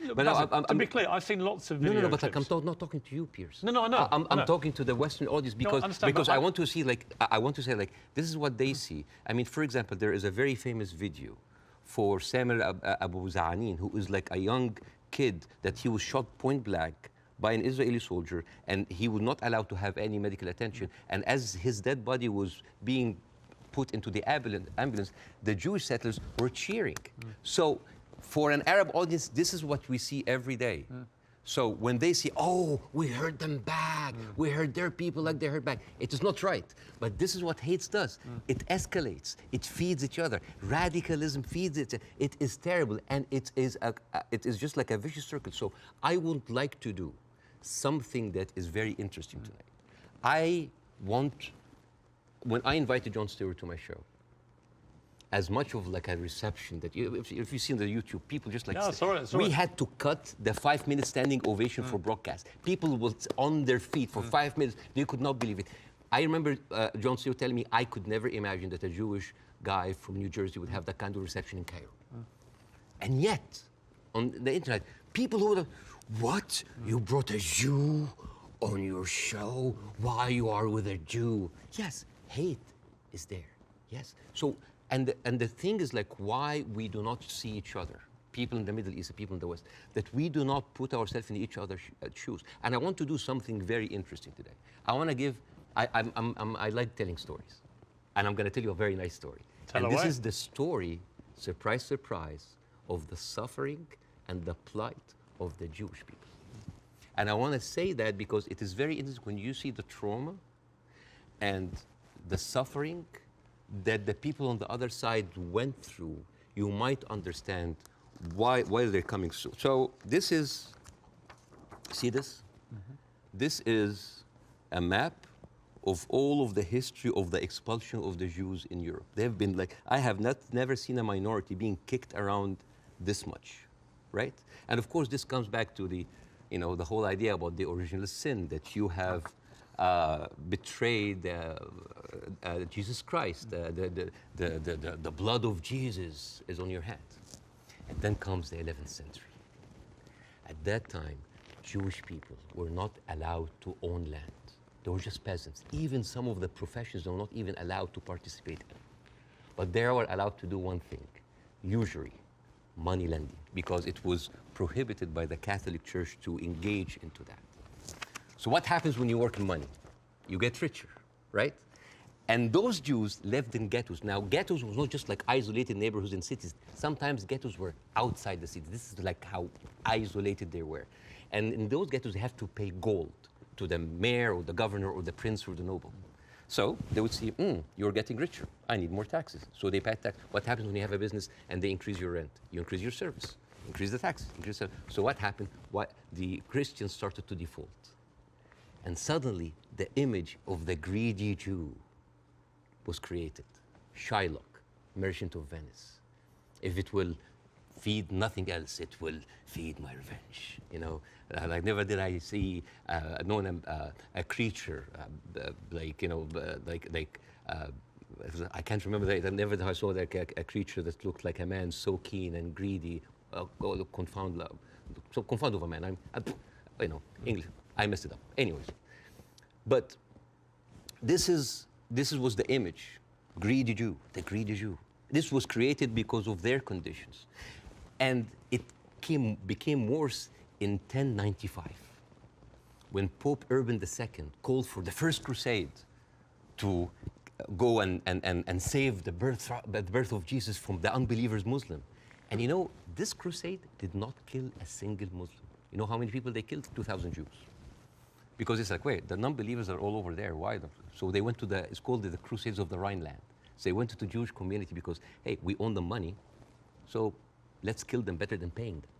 To be clear, I've seen lots of video No, but clips. I'm not talking to you, Piers. No, I know. I'm talking to the Western audience because I want to see, like, I want to say, like, this is what they see. I mean, for example, there is a very famous video for Samuel Abu Za'anin, who is like a young kid that he was shot point blank by an Israeli soldier, and he was not allowed to have any medical attention. And as his dead body was being put into the ambulance, the Jewish settlers were cheering. So for an Arab audience, this is what we see every day. So when they see, oh, we heard them back, we heard their people like they heard back, it is not right. But this is what hate does. It escalates, it feeds each other. Radicalism feeds it. It is terrible, and it is just like a vicious circle. So I would like to do something that is very interesting tonight. When I invited Jon Stewart to my show, as much of like a reception that if you've seen the YouTube, people just like, we had to cut the 5-minute standing ovation for broadcast. People were on their feet for 5 minutes. They could not believe it. I remember Jon Stewart telling me I could never imagine that a Jewish guy from New Jersey would have that kind of reception in Cairo. And yet, on the internet, people who would, what? You brought a Jew on your show? Why you are with a Jew? Yes, hate is there. Yes. So, and the thing is, like, why we do not see each other, people in the Middle East, people in the West, that we do not put ourselves in each other's shoes. And I want to do something very interesting today. I want to give, I like telling stories. And I'm going to tell you a very nice story. This is the story, surprise, surprise, of the suffering and the plight of the Jewish people. And I want to say that because it is very interesting when you see the trauma and the suffering that the people on the other side went through, you might understand why they're coming. So this is, see this? This is a map of all of the history of the expulsion of the Jews in Europe. They've been like, I have never seen a minority being kicked around this much, right? And of course, this comes back to the, the whole idea about the original sin, that you have betrayed Jesus Christ. The blood of Jesus is on your hand. And then comes the 11th century. At that time, Jewish people were not allowed to own land. They were just peasants. Even some of the professions were not even allowed to participate in. But they were allowed to do one thing, usury, money lending, because it was prohibited by the Catholic Church to engage into that. So what happens when you work in money? You get richer, right? And those Jews lived in ghettos. Now, ghettos was not just like isolated neighborhoods in cities. Sometimes ghettos were outside the city. This is like how isolated they were. And in those ghettos, they have to pay gold to the mayor or the governor or the prince or the noble. So they would see, you're getting richer. I need more taxes. So they pay tax. What happens when you have a business and they increase your rent? You increase your service, increase the taxes. So what happened? The Christians started to default. And suddenly, the image of the greedy Jew was created. Shylock, merchant of Venice. If it will feed nothing else, it will feed my revenge. Like never did I see a creature I can't remember that. Never did I saw like a creature that looked like a man so keen and greedy. Confound of a man. English. I messed it up. Anyways, but this was the image, greedy Jew, the greedy Jew. This was created because of their conditions, and it became worse in 1095, when Pope Urban II called for the first crusade to go and save the birth of Jesus from the unbelievers Muslim. And this crusade did not kill a single Muslim. You know how many people they killed? 2,000 Jews. Because it's like, wait, the non-believers are all over there. Why? So they went to it's called the Crusades of the Rhineland. So they went to the Jewish community because, hey, we own the money, so let's kill them better than paying them.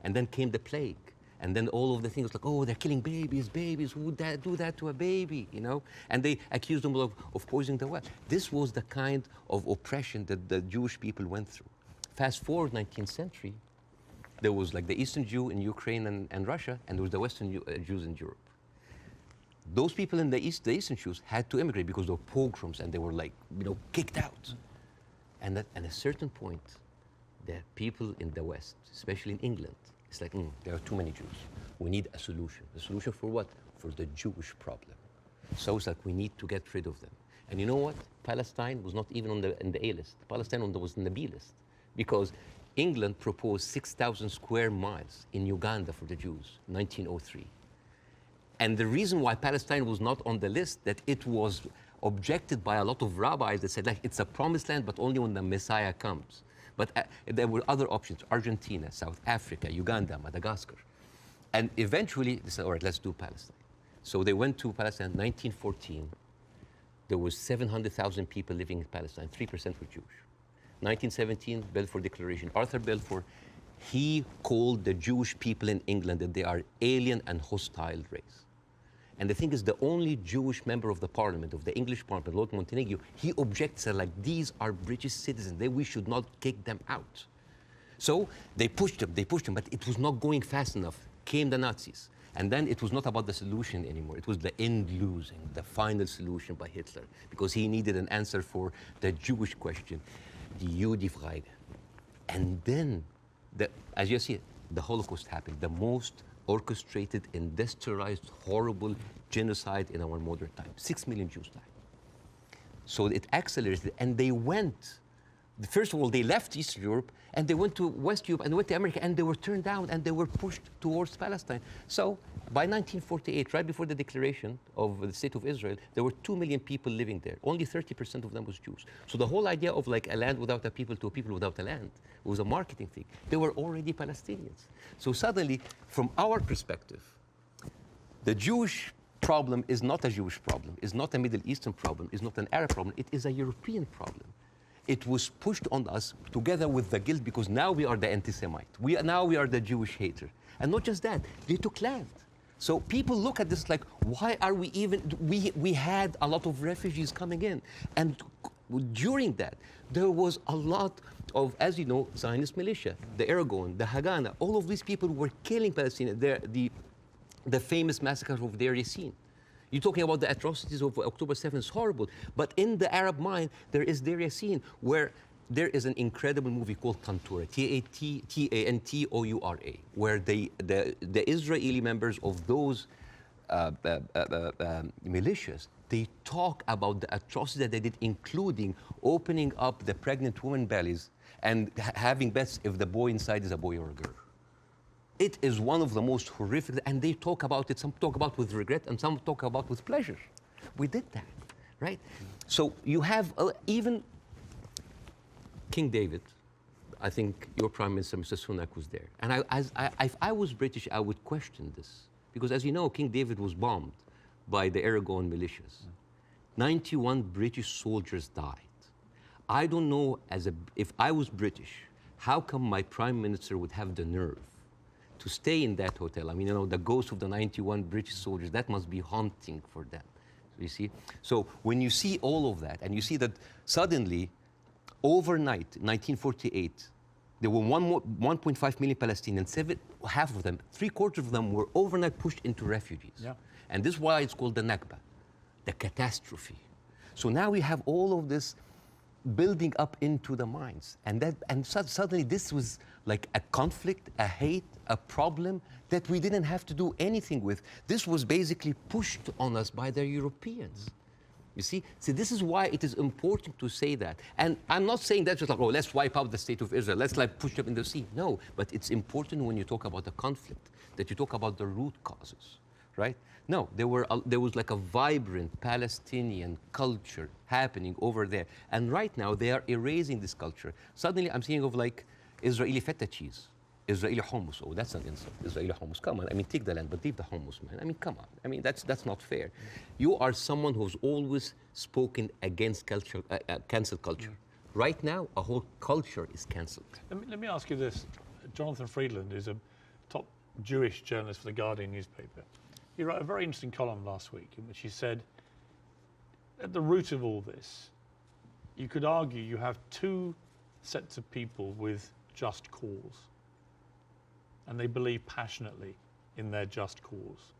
And then came the plague. And then all of the things like, oh, they're killing babies, who would do that to a baby, And they accused them of poisoning the well. This was the kind of oppression that the Jewish people went through. Fast forward 19th century, there was like the Eastern Jew in Ukraine and Russia, and there was the Western Jews in Europe. those people in the East, the Eastern Jews, had to immigrate because of pogroms, and they were like, kicked out. And at a certain point, the people in the West, especially in England, it's like, there are too many Jews. We need a solution. A solution for what? For the Jewish problem. So it's like we need to get rid of them. And you know what? Palestine was not even in the A list. Palestine was in the B list, because England proposed 6,000 square miles in Uganda for the Jews, 1903. And the reason why Palestine was not on the list, that it was objected by a lot of rabbis that said, like, it's a promised land, but only when the Messiah comes. But there were other options: Argentina, South Africa, Uganda, Madagascar. And eventually they said, all right, let's do Palestine. So they went to Palestine in 1914. There was 700,000 people living in Palestine, 3% were Jewish. 1917, Balfour Declaration. Arthur Balfour, he called the Jewish people in England that they are alien and hostile race. And the thing is, the only Jewish member of the parliament, of the English parliament, Lord Montenegro, he objects, like, these are British citizens, we should not kick them out. So they pushed them, but it was not going fast enough. Came the Nazis. And then it was not about the solution anymore. It was the end losing, the final solution by Hitler, because he needed an answer for the Jewish question, the Judefrage. And then, as you see, the Holocaust happened, the most orchestrated, industrialized, horrible genocide in our modern time. 6 million Jews died. So it accelerated, and they went. First of all, they left Eastern Europe, and they went to West Europe, and they went to America, and they were turned down, and they were pushed towards Palestine. So by 1948, right before the declaration of the State of Israel, there were 2 million people living there. Only 30% of them was Jews. So the whole idea of like a land without a people to a people without a land was a marketing thing. They were already Palestinians. So suddenly, from our perspective, the Jewish problem is not a Jewish problem, is not a Middle Eastern problem, is not an Arab problem, it is a European problem. It was pushed on us together with the guilt, because now we are the anti-Semite. Now we are the Jewish hater. And not just that, they took land. So people look at this like, why are we even, we had a lot of refugees coming in. And during that, there was a lot of, as you know, Zionist militia, the Aragon, the Haganah, all of these people were killing Palestinians. The famous massacre of Deir Yassin. You're talking about the atrocities of October 7th, it's horrible. But in the Arab mind, there is Deir Yassin, where there is an incredible movie called Tantoura, Tantoura, where the Israeli members of those militias, they talk about the atrocities that they did, including opening up the pregnant women's bellies and having bets if the boy inside is a boy or a girl. It is one of the most horrific, and they talk about it, some talk about with regret, and some talk about with pleasure. We did that, right? So you have even King David. I think your Prime Minister, Mr. Sunak, was there. And if I was British, I would question this. Because as you know, King David was bombed by the Aragon militias. 91 British soldiers died. I don't know, if I was British, how come my Prime Minister would have the nerve to stay in that hotel? I mean, you know, the ghost of the 91 British soldiers, that must be haunting for them, you see? So when you see all of that, and you see that suddenly, overnight, 1948, there were 1.5 million Palestinians, half of them, 3/4 of them were overnight pushed into refugees. Yeah. And this is why it's called the Nakba, the catastrophe. So now we have all of this building up into the minds. And suddenly this was like a conflict, a hate, a problem that we didn't have to do anything with. This was basically pushed on us by the Europeans. You see? So this is why it is important to say that. And I'm not saying that just like, oh, let's wipe out the State of Israel, let's like push them in the sea. No, but it's important when you talk about the conflict, that you talk about the root causes, right? No, there was like a vibrant Palestinian culture happening over there. And right now they are erasing this culture. Suddenly I'm thinking of like Israeli feta cheese, Israeli hummus. Oh, that's an insult. Israeli hummus. Come on. I mean, take the land, but leave the hummus, man. I mean, come on. I mean, that's not fair. You are someone who's always spoken against culture, cancel culture. Right now, a whole culture is cancelled. Let me ask you this. Jonathan Friedland is a top Jewish journalist for the Guardian newspaper. He wrote a very interesting column last week in which he said, at the root of all this, you could argue you have two sets of people with just cause, and they believe passionately in their just cause.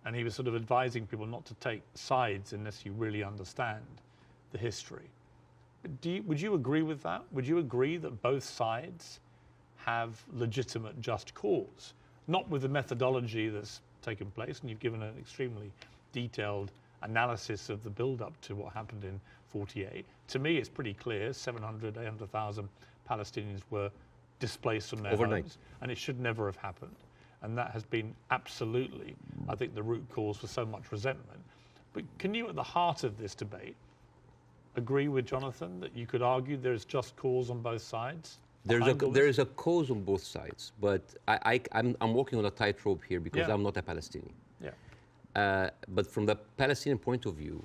and he was sort of advising people not to take sides unless you really understand the history. Would you agree with that? Would you agree that both sides have legitimate just cause? Not with the methodology that's taken place, and you've given an extremely detailed analysis of the build-up to what happened in 48. To me, it's pretty clear 700, 800,000 Palestinians were displaced from their overnight homes, and it should never have happened. And that has been absolutely, I think, the root cause for so much resentment. But can you, at the heart of this debate, agree with Jonathan that you could argue there's just cause on both sides? There is a cause on both sides, but I'm walking on a tightrope here because I'm not a Palestinian. Yeah. But from the Palestinian point of view,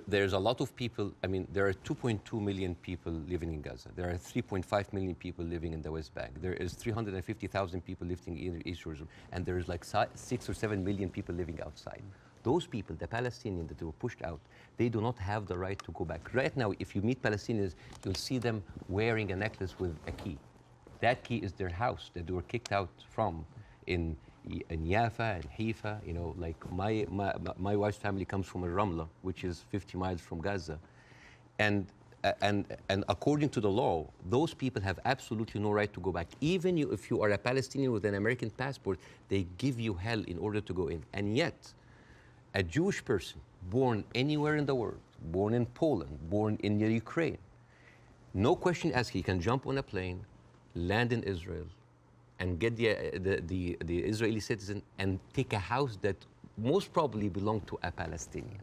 there's a lot of people. I mean, there are 2.2 million people living in Gaza. There are 3.5 million people living in the West Bank. There is 350,000 people living in East Jerusalem, and there is like 6 or 7 million people living outside. Those people, the Palestinians that were pushed out, they do not have the right to go back. Right now, if you meet Palestinians, you'll see them wearing a necklace with a key. That key is their house that they were kicked out from in Yafa and Haifa. You know, like my wife's family comes from Ramla, which is 50 miles from Gaza. And according to the law, those people have absolutely no right to go back. Even if you are a Palestinian with an American passport, they give you hell in order to go in. And yet, a Jewish person born anywhere in the world, born in Poland, born in Ukraine, no question asked, he can jump on a plane, land in Israel, and get the Israeli citizen and take a house that most probably belonged to a Palestinian.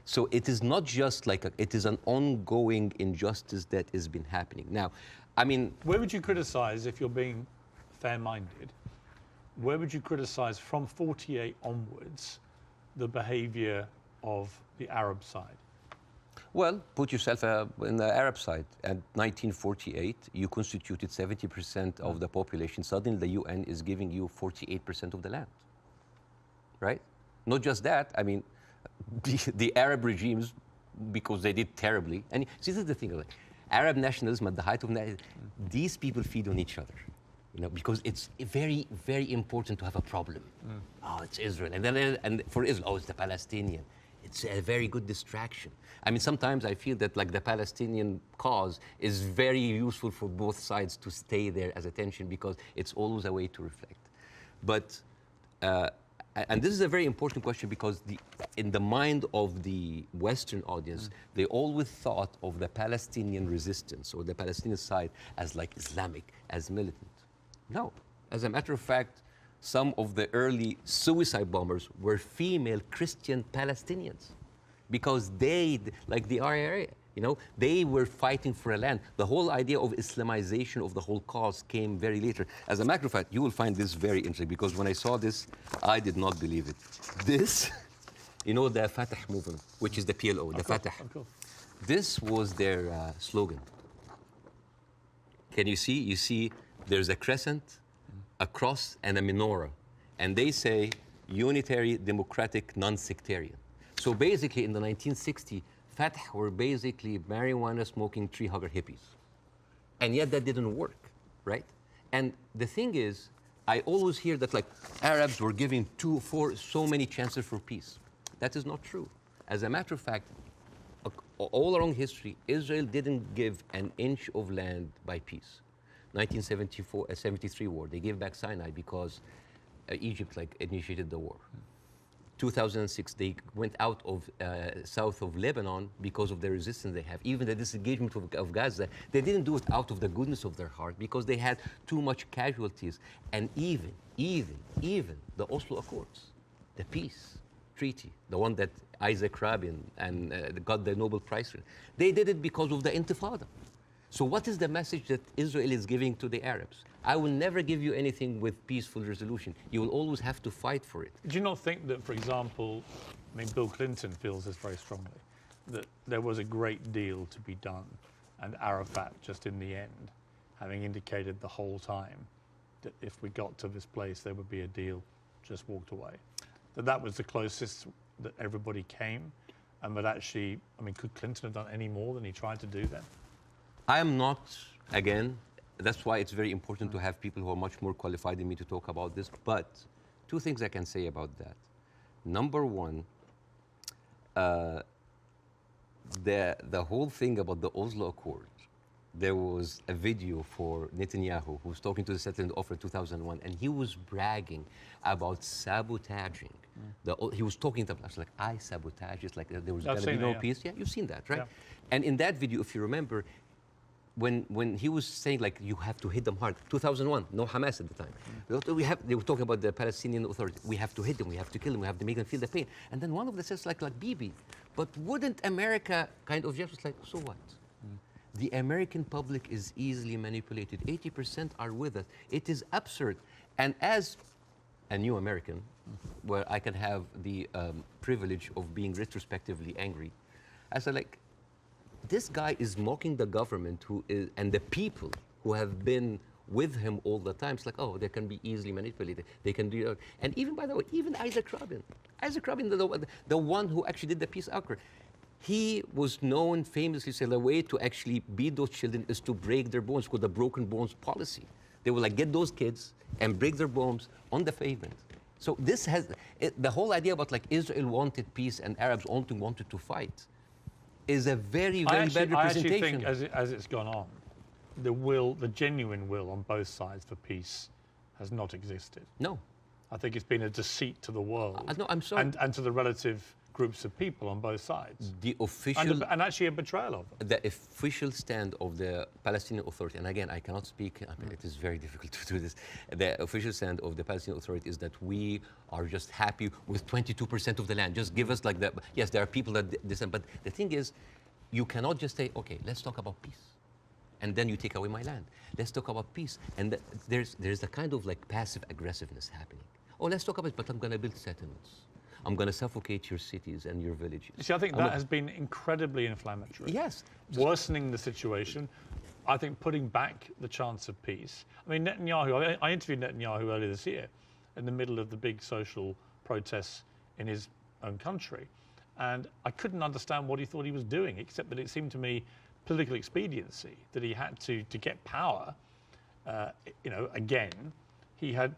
So it is not just like it is an ongoing injustice that has been happening. Now, I mean, where would you criticize, if you're being fair-minded, where would you criticize from 48 onwards the behavior of the Arab side? Well, put yourself in the Arab side. At 1948, you constituted 70% of the population. Suddenly, the UN is giving you 48% of the land, right? Not just that, I mean, the Arab regimes, because they did terribly, and see, this is the thing, like, Arab nationalism at the height of these people feed on each other. You know, because it's very, very important to have a problem. Oh, it's Israel. And for Israel, oh, it's the Palestinian. It's a very good distraction. I mean, sometimes I feel that like the Palestinian cause is very useful for both sides to stay there as attention because it's always a way to reflect. But, and this is a very important question because in the mind of the Western audience, they always thought of the Palestinian resistance or the Palestinian side as like Islamic, as militant. No. As a matter of fact, some of the early suicide bombers were female Christian Palestinians because they, like the RIA, you know, they were fighting for a land. The whole idea of Islamization of the whole cause came very later. As a matter of fact, you will find this very interesting because when I saw this, I did not believe it. This, you know, the Fatah movement, which is the PLO, the Fatah. This was their slogan. Can you see? You see there's a crescent, a cross, and a menorah. And they say unitary, democratic, non-sectarian. So basically in the 1960s, Fatah were basically marijuana-smoking tree-hugger hippies. And yet that didn't work, right? And the thing is, I always hear that like Arabs were giving so many chances for peace. That is not true. As a matter of fact, all along history, Israel didn't give an inch of land by peace. 1973 war, they gave back Sinai because Egypt like initiated the war. 2006, they went out of south of Lebanon because of the resistance they have. Even the disengagement of Gaza, they didn't do it out of the goodness of their heart because they had too much casualties. And even the Oslo Accords, the peace treaty, the one that Isaac Rabin and got the Nobel Prize for, they did it because of the Intifada. So what is the message that Israel is giving to the Arabs? I will never give you anything with peaceful resolution. You will always have to fight for it. Do you not think that, for example, I mean, Bill Clinton feels this very strongly, that there was a great deal to be done, and Arafat, just in the end, having indicated the whole time that if we got to this place, there would be a deal, just walked away. That was the closest that everybody came, and that actually, I mean, could Clinton have done any more than he tried to do then? I am not, again, that's why it's very important to have people who are much more qualified than me to talk about this. But two things I can say about that. Number one, the whole thing about the Oslo Accord, there was a video for Netanyahu who was talking to the settlement offer 2001, and he was bragging about sabotaging. He was talking to us like, I sabotage it, like there was going to be no peace. Yeah, you've seen that, right? Yeah. And in that video, if you remember, when he was saying like you have to hit them hard, 2001, no Hamas at the time. They were talking about the Palestinian Authority. We have to hit them, we have to kill them, we have to make them feel the pain. And then one of them says like Bibi, but wouldn't America kind of just like, so what? The American public is easily manipulated. 80% are with us. It is absurd. And as a new American, where I can have the privilege of being retrospectively angry, I said like, this guy is mocking the government and the people who have been with him all the time. It's like, oh, they can be easily manipulated. They can do it. And even, by the way, even Isaac Rabin, the one who actually did the peace accord, he was known famously, say, the way to actually beat those children is to break their bones, called the broken bones policy. They will like get those kids and break their bones on the pavement. So this has, the whole idea about like Israel wanted peace and Arabs only wanted to fight is a very, very bad representation. I actually think as it's gone on, the genuine will on both sides for peace has not existed. No. I think it's been a deceit to the world. No, I'm sorry. And to the relative groups of people on both sides. The official... And actually a betrayal of them. The official stand of the Palestinian Authority, and again, I cannot speak, I mean, it is very difficult to do this. The official stand of the Palestinian Authority is that we are just happy with 22% of the land. Just give us like that. Yes, there are people that dissent, but the thing is, you cannot just say, okay, let's talk about peace. And then you take away my land. Let's talk about peace. And there's a kind of like passive aggressiveness happening. Oh, let's talk about it, but I'm going to build settlements. I'm going to suffocate your cities and your villages. You see, I think that has been incredibly inflammatory. Yes. Worsening the situation. I think putting back the chance of peace. I mean, Netanyahu, I interviewed Netanyahu earlier this year in the middle of the big social protests in his own country. And I couldn't understand what he thought he was doing, except that it seemed to me political expediency, that he had to get power, you know, again, he had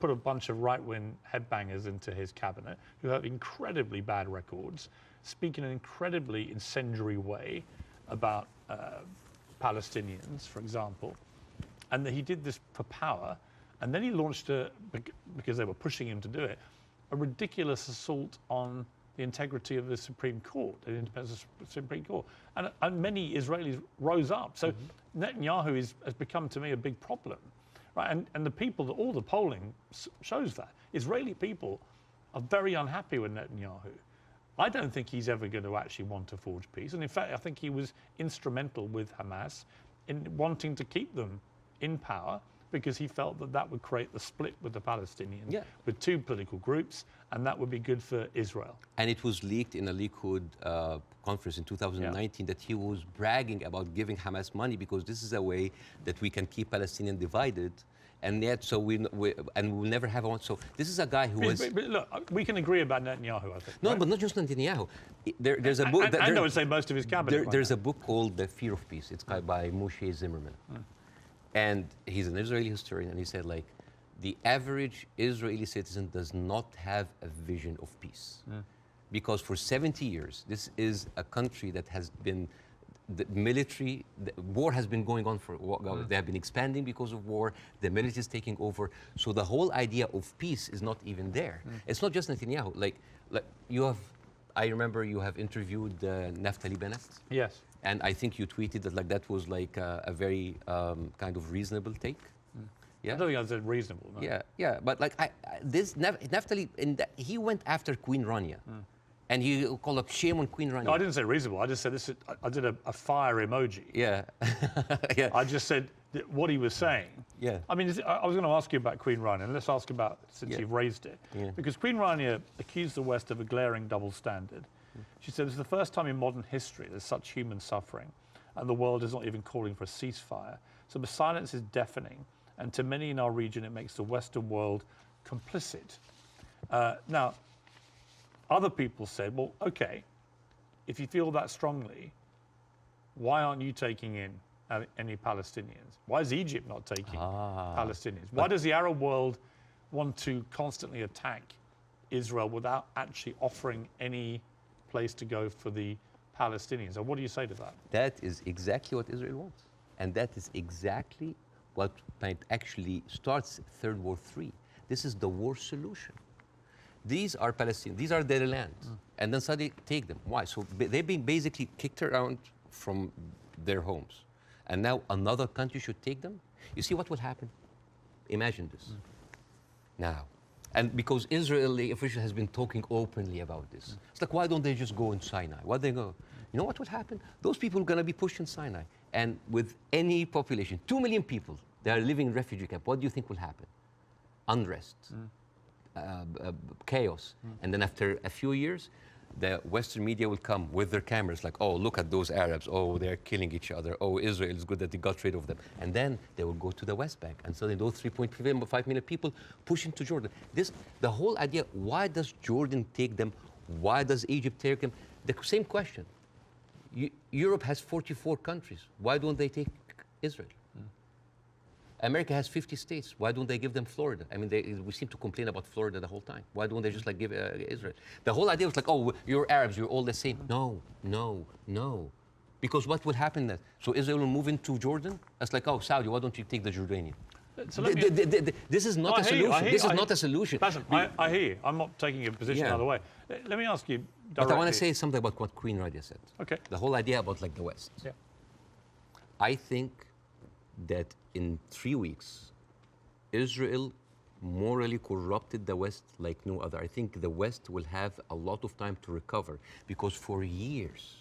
put a bunch of right-wing headbangers into his cabinet who have incredibly bad records, speak in an incredibly incendiary way about Palestinians, for example, and that he did this for power, and then he launched, because they were pushing him to do it, a ridiculous assault on the integrity of the Supreme Court, the independence of the Supreme Court. And many Israelis rose up. So Netanyahu has become, to me, a big problem. Right? And the people, all the polling shows that. Israeli people are very unhappy with Netanyahu. I don't think he's ever going to actually want to forge peace. And in fact, I think he was instrumental with Hamas in wanting to keep them in power, because he felt that that would create the split with the Palestinians, with two political groups, and that would be good for Israel. And it was leaked in a Likud conference in 2019 that he was bragging about giving Hamas money because this is a way that we can keep Palestinians divided, and yet so we'll never have one. So this is a guy who was. But look, we can agree about Netanyahu, I think. No, right? But not just Netanyahu. There's a book. And I would say most of his cabinet. There's a book called The Fear of Peace. It's by Moshe Zimmerman. And he's an Israeli historian, and he said, like, the average Israeli citizen does not have a vision of peace. Because for 70 years, this is a country that has been, the war has been going on for, they have been expanding because of war, the military is taking over, so the whole idea of peace is not even there. It's not just Netanyahu, like you have, I remember you have interviewed Naftali Bennett. Yes. And I think you tweeted that like that was like a very kind of reasonable take. Yeah. I don't think that's reasonable. No. Yeah. But like this Naftali, he went after Queen Rania, and he called up shame on Queen Rania. No, I didn't say reasonable. I just said this. I did a fire emoji. Yeah. Yeah. I just said what he was saying. Yeah. I mean, I was going to ask you about Queen Rania, and let's ask about since you've raised it, because Queen Rania accused the West of a glaring double standard. She said, "This is the first time in modern history there's such human suffering, and the world is not even calling for a ceasefire. So the silence is deafening, and to many in our region, it makes the Western world complicit." Now, other people said, well, okay, if you feel that strongly, why aren't you taking in any Palestinians? Why is Egypt not taking Palestinians? Why does the Arab world want to constantly attack Israel without actually offering any place to go for the Palestinians. And what do you say to that? That is exactly what Israel wants. And that is exactly what might actually starts Third War III. This is the war solution. These are Palestinians, these are their lands. And then suddenly take them. Why? So they've been basically kicked around from their homes. And now another country should take them? You see what will happen? Imagine this. Now, and because Israeli official has been talking openly about this. It's like, why don't they just go in Sinai? Why they go? You know what will happen? Those people are going to be pushed in Sinai. And with any population, 2 million people, they are living in refugee camp. What do you think will happen? Unrest, chaos. And then after a few years, the Western media will come with their cameras like, oh, look at those Arabs. Oh, they're killing each other. Oh, Israel is good that they got rid of them. And then they will go to the West Bank. And suddenly those 3.5 million people push into Jordan. The whole idea, why does Jordan take them? Why does Egypt take them? The same question. Europe has 44 countries. Why don't they take Israel? America has 50 states. Why don't they give them Florida? I mean, we seem to complain about Florida the whole time. Why don't they just like give Israel? The whole idea was like, oh, you're Arabs, you're all the same. No, no, no. Because what will happen then? So Israel will move into Jordan? That's like, oh, Saudi, why don't you take the Jordanian? So this is not a solution. This is not a solution. Bassem, I hear you. I'm not taking a position either way. Let me ask you directly. But I want to say something about what Queen Radia said. Okay. The whole idea about like the West. Yeah. I think that in 3 weeks, Israel morally corrupted the West like no other. I think the West will have a lot of time to recover because for years,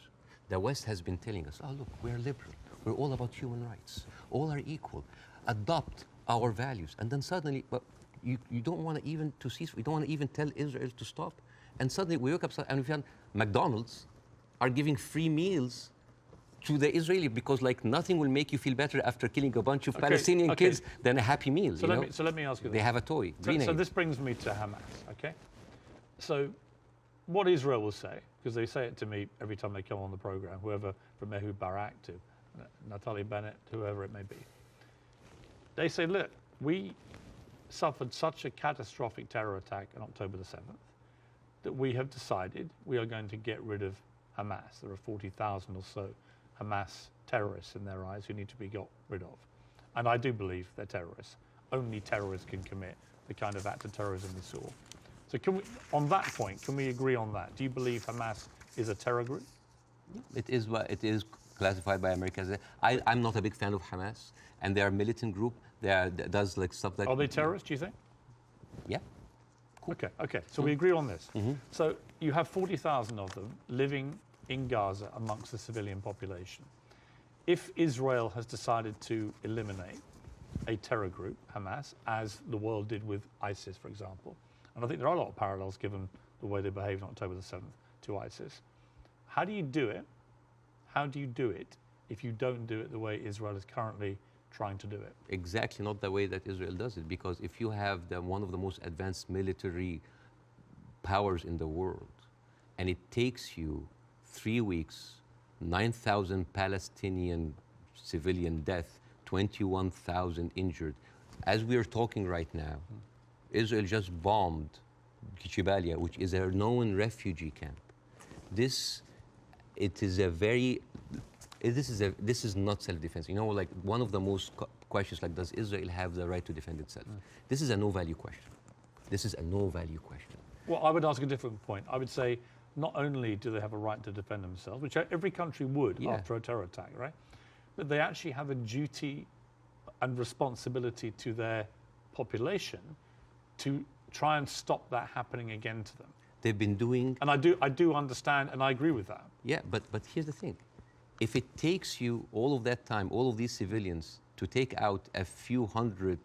the West has been telling us, oh, look, we're liberal. We're all about human rights. All are equal. Adopt our values. And then suddenly, but you don't want to even to cease. We don't want to even tell Israel to stop. And suddenly we wake up and we found McDonald's are giving free meals to the Israeli because like nothing will make you feel better after killing a bunch of Palestinian kids than a happy meal. So let me ask you this. They have a toy. So this brings me to Hamas, okay? So what Israel will say, because they say it to me every time they come on the program, whoever from Ehud Barak to Natalie Bennett, whoever it may be, they say, look, we suffered such a catastrophic terror attack on October the 7th that we have decided we are going to get rid of Hamas. There are 40,000 or so Hamas terrorists in their eyes who need to be got rid of. And I do believe they're terrorists. Only terrorists can commit the kind of act of terrorism we saw. So can we, on that point, can we agree on that? Do you believe Hamas is a terror group? It is classified by America as I'm not a big fan of Hamas, and they are a militant group. That does like stuff like... Are they terrorists, do you think? Yeah. Cool. Okay. So we agree on this. So you have 40,000 of them living in Gaza amongst the civilian population. If Israel has decided to eliminate a terror group, Hamas, as the world did with ISIS, for example, and I think there are a lot of parallels given the way they behaved on October the 7th to ISIS, how do you do it? How do you do it if you don't do it the way Israel is currently trying to do it? Exactly not the way that Israel does it, because if you have one of the most advanced military powers in the world, and it takes you 3 weeks, 9,000 Palestinian civilian death, 21,000 injured. As we are talking right now, Israel just bombed Jabalia, which is a known refugee camp. This is not self-defense. You know, like one of the most questions, like, does Israel have the right to defend itself? This is a no-value question. This is a no-value question. Well, I would ask a different point. I would say, not only do they have a right to defend themselves, which every country would after a terror attack, right? But they actually have a duty and responsibility to their population to try and stop that happening again to them. They've been doing... And I do understand, and I agree with that. Yeah, but here's the thing. If it takes you all of that time, all of these civilians, to take out a few hundred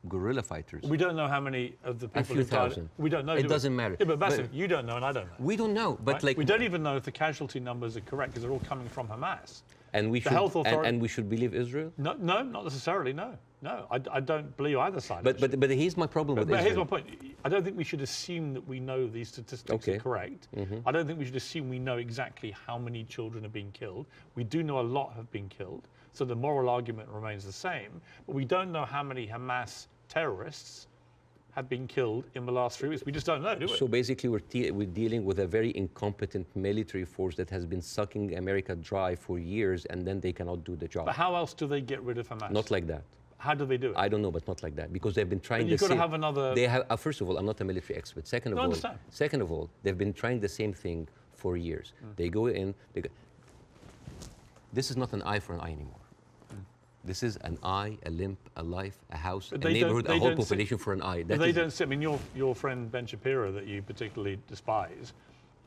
guerrilla fighters... We don't know how many of the people... A few thousand. We don't know. It doesn't matter. Yeah, but Bassem, you don't know and I don't know. We don't know, but right? like... We don't even know if the casualty numbers are correct because they're all coming from Hamas. And we should believe Israel? No, not necessarily, no. No, I don't believe either side. But here's my problem with Israel. But here's my point. I don't think we should assume that we know these statistics are correct. I don't think we should assume we know exactly how many children are being killed. We do know a lot have been killed, so the moral argument remains the same. But we don't know how many Hamas terrorists have been killed in the last 3 weeks? We just don't know, do we? So basically, we're dealing with a very incompetent military force that has been sucking America dry for years, and then they cannot do the job. But how else do they get rid of Hamas? Not like that. How do they do it? I don't know, but not like that, because they've been trying. But you've got to have another. They have. First of all, I'm not a military expert. Second of all, understand. Second of all, they've been trying the same thing for years. They go in. This is not an eye for an eye anymore. This is an eye, a limb, a life, a house, a neighborhood, a whole population for an eye. But they don't see. I mean, your friend Ben Shapiro, that you particularly despise.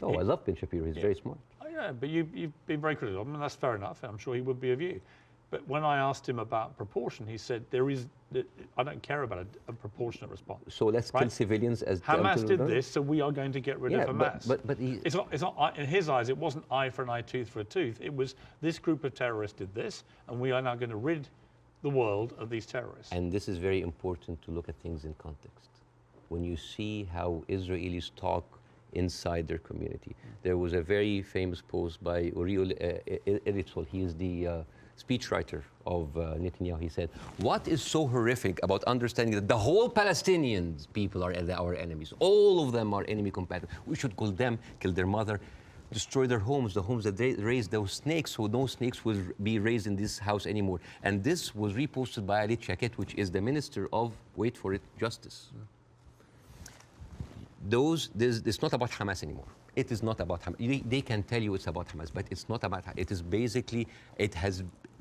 Oh, I love Ben Shapiro. He's very smart. Oh, yeah, but you've been very critical of him, and that's fair enough. I'm sure he would be of you. But when I asked him about proportion, he said, I don't care about a proportionate response. So let's kill civilians as Hamas did this, so we are going to get rid of Hamas. But it's not, in his eyes, it wasn't eye for an eye, tooth for a tooth. It was this group of terrorists did this, and we are now going to rid the world of these terrorists. And this is very important to look at things in context. When you see how Israelis talk inside their community. There was a very famous post by Uriel Eritzol. He is the speechwriter of Netanyahu. He said, what is so horrific about understanding that the whole Palestinian people are our enemies? All of them are enemy combatants. We should kill them, kill their mother, destroy their homes, the homes that they raised those snakes, so no snakes will be raised in this house anymore. And this was reposted by Ali Chaket, which is the Minister of, wait for it, Justice. It's not about Hamas anymore. It is not about Hamas. They can tell you it's about Hamas, but it's not about Hamas. It is basically,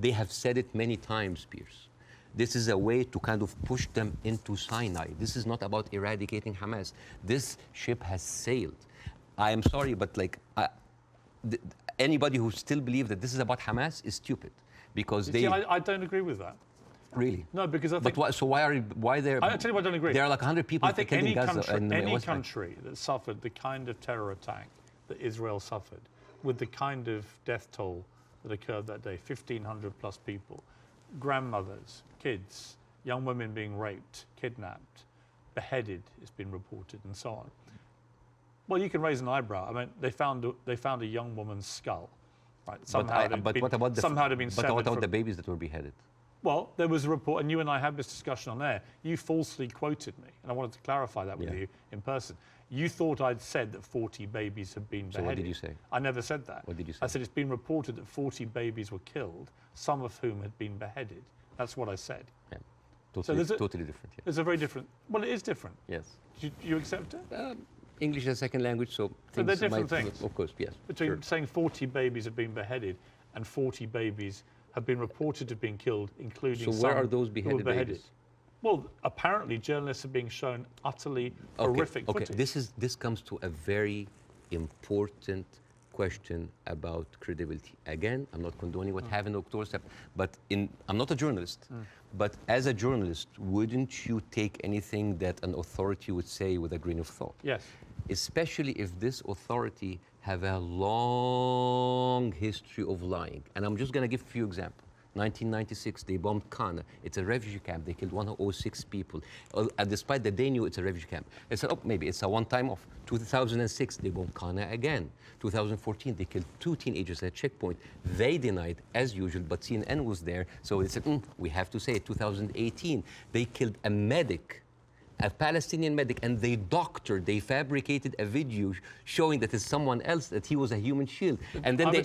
they have said it many times, Piers. This is a way to kind of push them into Sinai. This is not about eradicating Hamas. This ship has sailed. I am sorry, but anybody who still believes that this is about Hamas is stupid, because I don't agree with that. Really? No, because I think. But why there? I'll tell you why I don't agree. There are like 100 people. I think any country that suffered the kind of terror attack that Israel suffered, with the kind of death toll that occurred that day, 1,500 plus people, grandmothers, kids, young women being raped, kidnapped, beheaded, it's been reported, and so on. Well, you can raise an eyebrow. I mean, they found a young woman's skull, right? But what about the babies that were beheaded? Well, there was a report, and you and I had this discussion on air. You falsely quoted me, and I wanted to clarify that with you in person. You thought I'd said that 40 babies had been beheaded. So what did you say? I never said that. What did you say? I said it's been reported that 40 babies were killed, some of whom had been beheaded. That's what I said. Yeah. Totally different. Yeah. There's a very different. Well, it is different. Yes. Do you accept it? English is a second language, so they're different things. Of course, yes. Between saying 40 babies have been beheaded and 40 babies have been reported to have been killed, including some. So where are those beheaded babies? Well, apparently journalists are being shown utterly horrific footage. This comes to a very important question about credibility. Again, I'm not condoning what happened in October 7th, but I'm not a journalist. But as a journalist, wouldn't you take anything that an authority would say with a grain of thought? Yes. Especially if this authority have a long history of lying. And I'm just going to give a few examples. 1996, they bombed Kana. It's a refugee camp. They killed 106 people. Despite that they knew it's a refugee camp. They said, oh, maybe it's a one-time off. 2006, they bombed Kana again. 2014, they killed 2 teenagers at a checkpoint. They denied, as usual, but CNN was there. So they said, we have to say it. 2018, they killed a medic, a Palestinian medic, and they fabricated a video showing that it's someone else, that he was a human shield. And then can I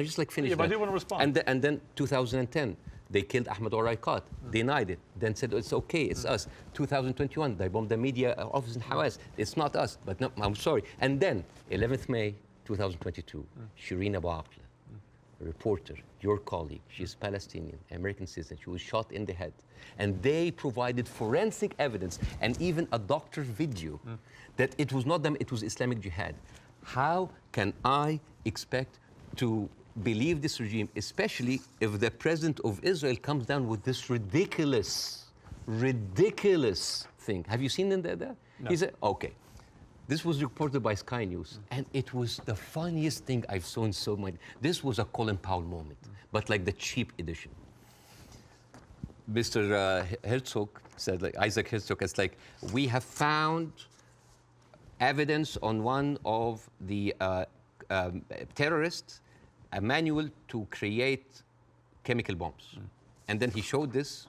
just finish? Yeah, but I do want to respond. And then 2010, they killed Ahmed Oraiqat, denied it, then said it's okay, it's us. 2021, they bombed the media office in Hawass, it's not us, but no, I'm sorry. And then 11th May 2022, Shireen Abu Akleh, a reporter, your colleague, she's Palestinian, American citizen, she was shot in the head. And they provided forensic evidence and even a doctor's video that it was not them, it was Islamic Jihad. How can I expect to believe this regime, especially if the president of Israel comes down with this ridiculous thing? Have you seen that? No. He said, okay. This was reported by Sky News, and it was the funniest thing I've seen so much. This was a Colin Powell moment, but like the cheap edition. Mr. Herzog said, Isaac Herzog, it's like, we have found evidence on one of the terrorists, a manual to create chemical bombs. And then he showed this,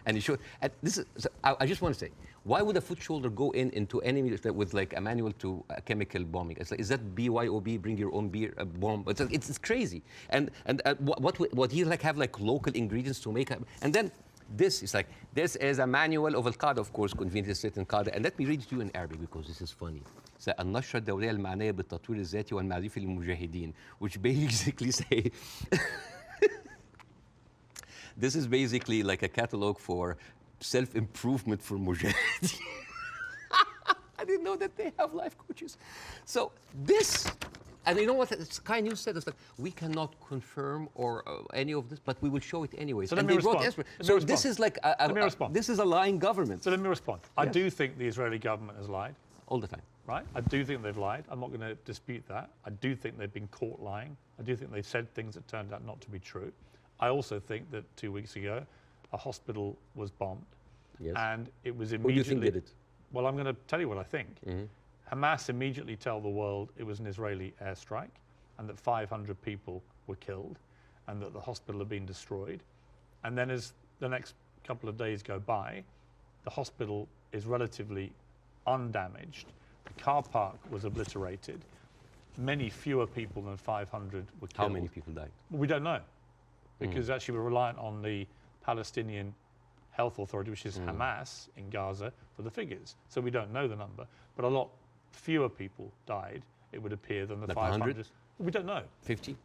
and he showed, and this is, I just want to say, Why would a foot soldier go into enemy with like a manual to a chemical bombing? It's like, is that BYOB, bring your own beer, bomb? It's crazy. And what he like have like local ingredients to make, and then this is like, this is a manual of Al-Qaeda, of course, conveniently set in Qaeda. And let me read it to you in Arabic because this is funny. So, النشرة الدولية المعنية بالتطوير الذاتي والمعرفي للمجاهدين, which basically say, this is basically like a catalog for self-improvement for mujahideen. I didn't know that they have life coaches. So this, and you know what Sky News said? It's like, we cannot confirm or any of this, but we will show it anyway. So let me respond. So this is like this is a lying government. So let me respond. Yes. I do think the Israeli government has lied. All the time. Right? I do think they've lied. I'm not going to dispute that. I do think they've been caught lying. I do think they've said things that turned out not to be true. I also think that 2 weeks ago, a hospital was bombed. Yes. And it was immediately... Who do you think did it? Well, I'm going to tell you what I think. Hamas immediately tell the world it was an Israeli airstrike and that 500 people were killed and that the hospital had been destroyed. And then as the next couple of days go by, the hospital is relatively undamaged. The car park was obliterated. Many fewer people than 500 were killed. How many people died? Well, we don't know, because actually we're reliant on the Palestinian Health Authority, which is Hamas in Gaza, for the figures. So we don't know the number, but a lot fewer people died, it would appear, than the like 500. 100? We don't know. 50?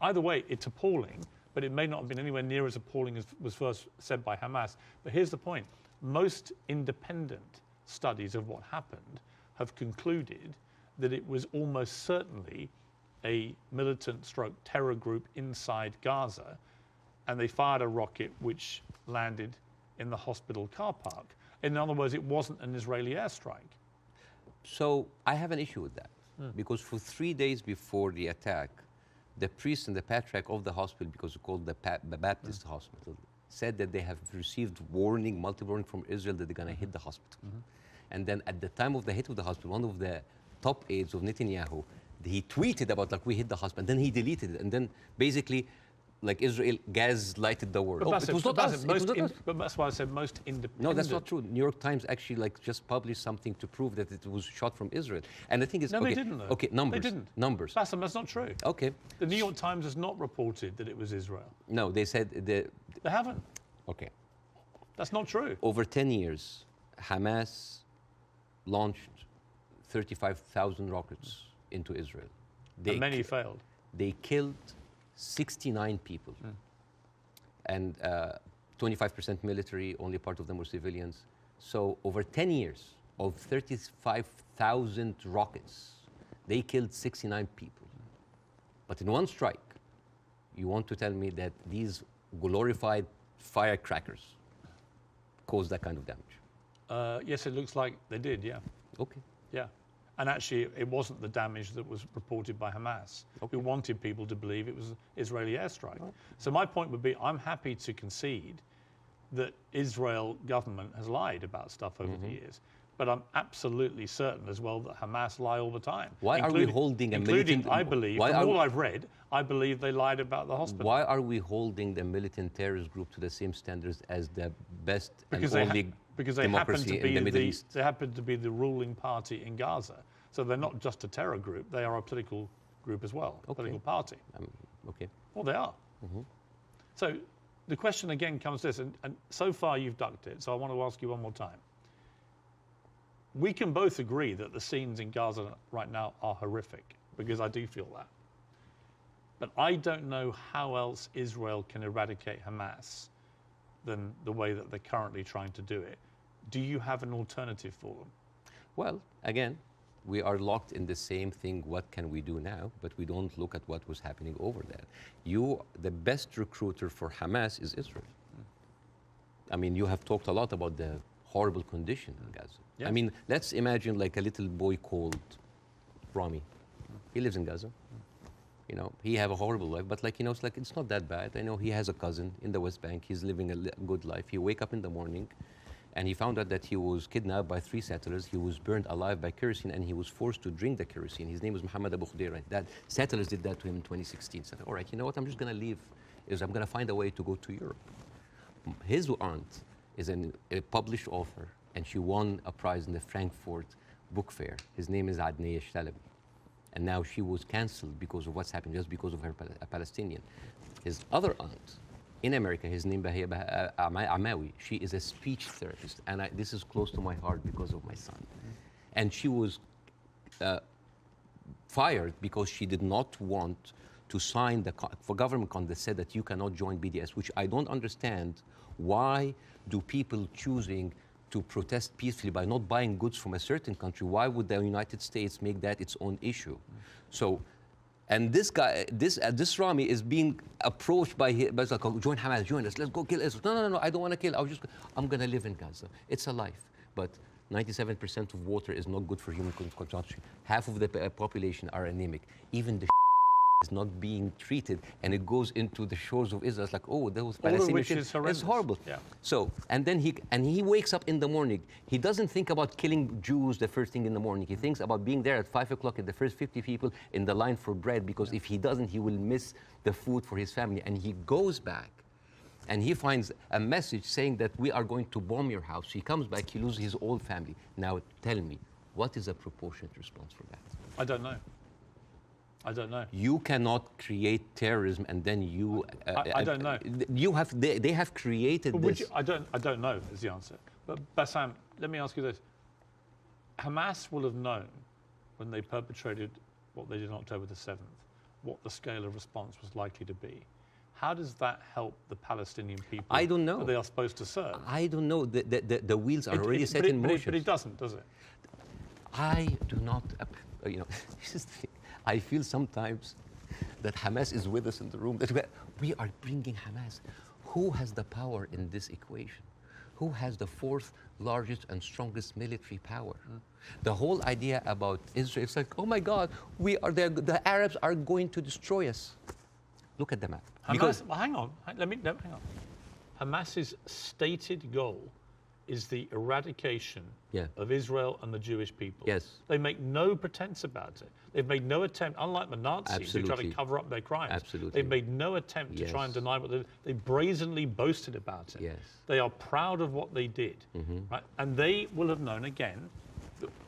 Either way, it's appalling, but it may not have been anywhere near as appalling as was first said by Hamas. But here's the point. Most independent studies of what happened have concluded that it was almost certainly a militant stroke terror group inside Gaza, and they fired a rocket which landed in the hospital car park. In other words, it wasn't an Israeli airstrike. So I have an issue with that, because for 3 days before the attack, the priest and the patriarch of the hospital, because it's called the Baptist hospital, said that they have received multiple warning from Israel that they're going to hit the hospital. And then at the time of the hit of the hospital, one of the top aides of Netanyahu, he tweeted about like, we hit the hospital, and then he deleted it, and then basically like Israel gaslighted the world. But It was not us. But that's why I said most independent. No, that's not true. New York Times actually like just published something to prove that it was shot from Israel. And the thing is, No, okay, they didn't, though. Okay, numbers. They didn't. Numbers. Bassem, that's not true. Okay. The New York Times has not reported that it was Israel. No, they said They haven't. okay. That's not true. Over 10 years, Hamas launched 35,000 rockets into Israel. And many failed. They killed 69 people. And 25% military, only part of them were civilians. So over 10 years of 35,000 rockets, they killed 69 people. But in one strike, you want to tell me that these glorified firecrackers caused that kind of damage? Yes, it looks like they did, yeah. Okay. Yeah. And actually, it wasn't the damage that was reported by Hamas, who wanted people to believe it was an Israeli airstrike. So my point would be, I'm happy to concede that Israel government has lied about stuff over the years. But I'm absolutely certain as well that Hamas lie all the time. Why are we holding a militant... I believe, from all I've read, I believe they lied about the hospital. Why are we holding the militant terrorist group to the same standards as the best and only democracy in the Middle East? They happen to be the ruling party in Gaza. So they're not just a terror group, they are a political group as well, a political party. Okay. Well, they are. So the question again comes to this, and so far you've ducked it, so I want to ask you one more time. We can both agree that the scenes in Gaza right now are horrific, because I do feel that. But I don't know how else Israel can eradicate Hamas than the way that they're currently trying to do it. Do you have an alternative for them? Well, again, we are locked in the same thing, what can we do now? But we don't look at what was happening over there. The best recruiter for Hamas is Israel. I mean, you have talked a lot about the horrible condition in Gaza. Yes. I mean, let's imagine like a little boy called Rami. He lives in Gaza. You know, he have a horrible life, but like, you know, it's not that bad. I know he has a cousin in the West Bank. He's living a good life. He wake up in the morning and he found out that he was kidnapped by 3 settlers. He was burned alive by kerosene and he was forced to drink the kerosene. His name was Muhammad Abu Khudayra. That settlers did that to him in 2016. Said, all right, you know what, I'm just gonna leave. I'm gonna find a way to go to Europe. His aunt is a published author and she won a prize in the Frankfurt Book Fair. His name is Adnei Shalabi. And now she was cancelled because of what's happened, just because of her a Palestinian. His other aunt in America, his name Amawi, she is a speech therapist. And this is close to my heart because of my son. And she was fired because she did not want to sign the government contract that said that you cannot join BDS, which I don't understand. Why do people choosing to protest peacefully by not buying goods from a certain country? Why would the United States make that its own issue? So, and this guy, this Rami is being approached by like, join Hamas, join us, let's go kill Israel. No, I don't want to kill. I'm going to live in Gaza. It's a life, but 97% of water is not good for human consumption. Half of the population are anemic. Even the is not being treated, and it goes into the shores of Israel. It's like, oh, those Palestinians. It's horrible. Yeah. So, and then he wakes up in the morning. He doesn't think about killing Jews the first thing in the morning. He thinks about being there at 5 o'clock at the first 50 people in the line for bread, because if he doesn't, he will miss the food for his family. And he goes back, and he finds a message saying that we are going to bomb your house. He comes back, he loses his whole family. Now, tell me, what is a proportionate response for that? I don't know. I don't know. You cannot create terrorism and then you. I don't know. You have. They have created this. I don't know is the answer. But Bassem, let me ask you this: Hamas will have known when they perpetrated what they did on October the 7th, what the scale of response was likely to be. How does that help the Palestinian people? I don't know. That they are supposed to serve. I don't know. The wheels are already set in motion. But it doesn't, does it? I do not. You know, this is the thing. I feel sometimes that Hamas is with us in the room, that we are bringing Hamas. Who has the power in this equation? Who has the fourth largest and strongest military power? The whole idea about Israel, it's like, oh my God, the Arabs are going to destroy us. Look at the map. Hang on. Hamas's stated goal is the eradication of Israel and the Jewish people. Yes. They make no pretense about it. They've made no attempt, unlike the Nazis who try to cover up their crimes. Absolutely. They've made no attempt to try and deny what they brazenly boasted about it. Yes. They are proud of what they did. Right? And they will have known, again,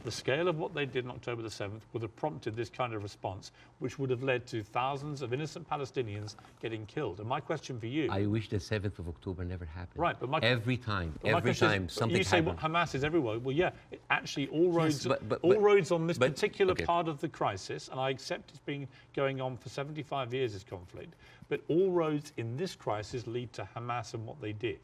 the scale of what they did on October the 7th would have prompted this kind of response, which would have led to thousands of innocent Palestinians getting killed. And my question for you... I wish the 7th of October never happened. Right, but every time something happened. You say Hamas is everywhere. Well, yeah, actually all roads, all roads on this particular part of the crisis, and I accept it's been going on for 75 years, this conflict, but all roads in this crisis lead to Hamas and what they did.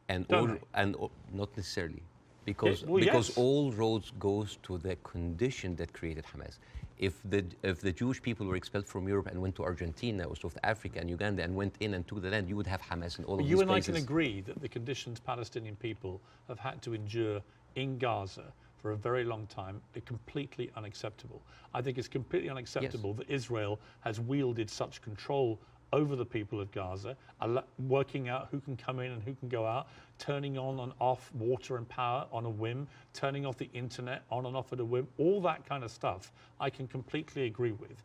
And not necessarily. Because all roads goes to the condition that created Hamas. If the Jewish people were expelled from Europe and went to Argentina or South Africa and Uganda and went in and took the land, you would have Hamas in all of these places. You and I can agree that the conditions Palestinian people have had to endure in Gaza for a very long time are completely unacceptable. I think it's completely unacceptable that Israel has wielded such control over the people of Gaza, working out who can come in and who can go out, turning on and off water and power on a whim, turning off the internet on and off at a whim, all that kind of stuff I can completely agree with.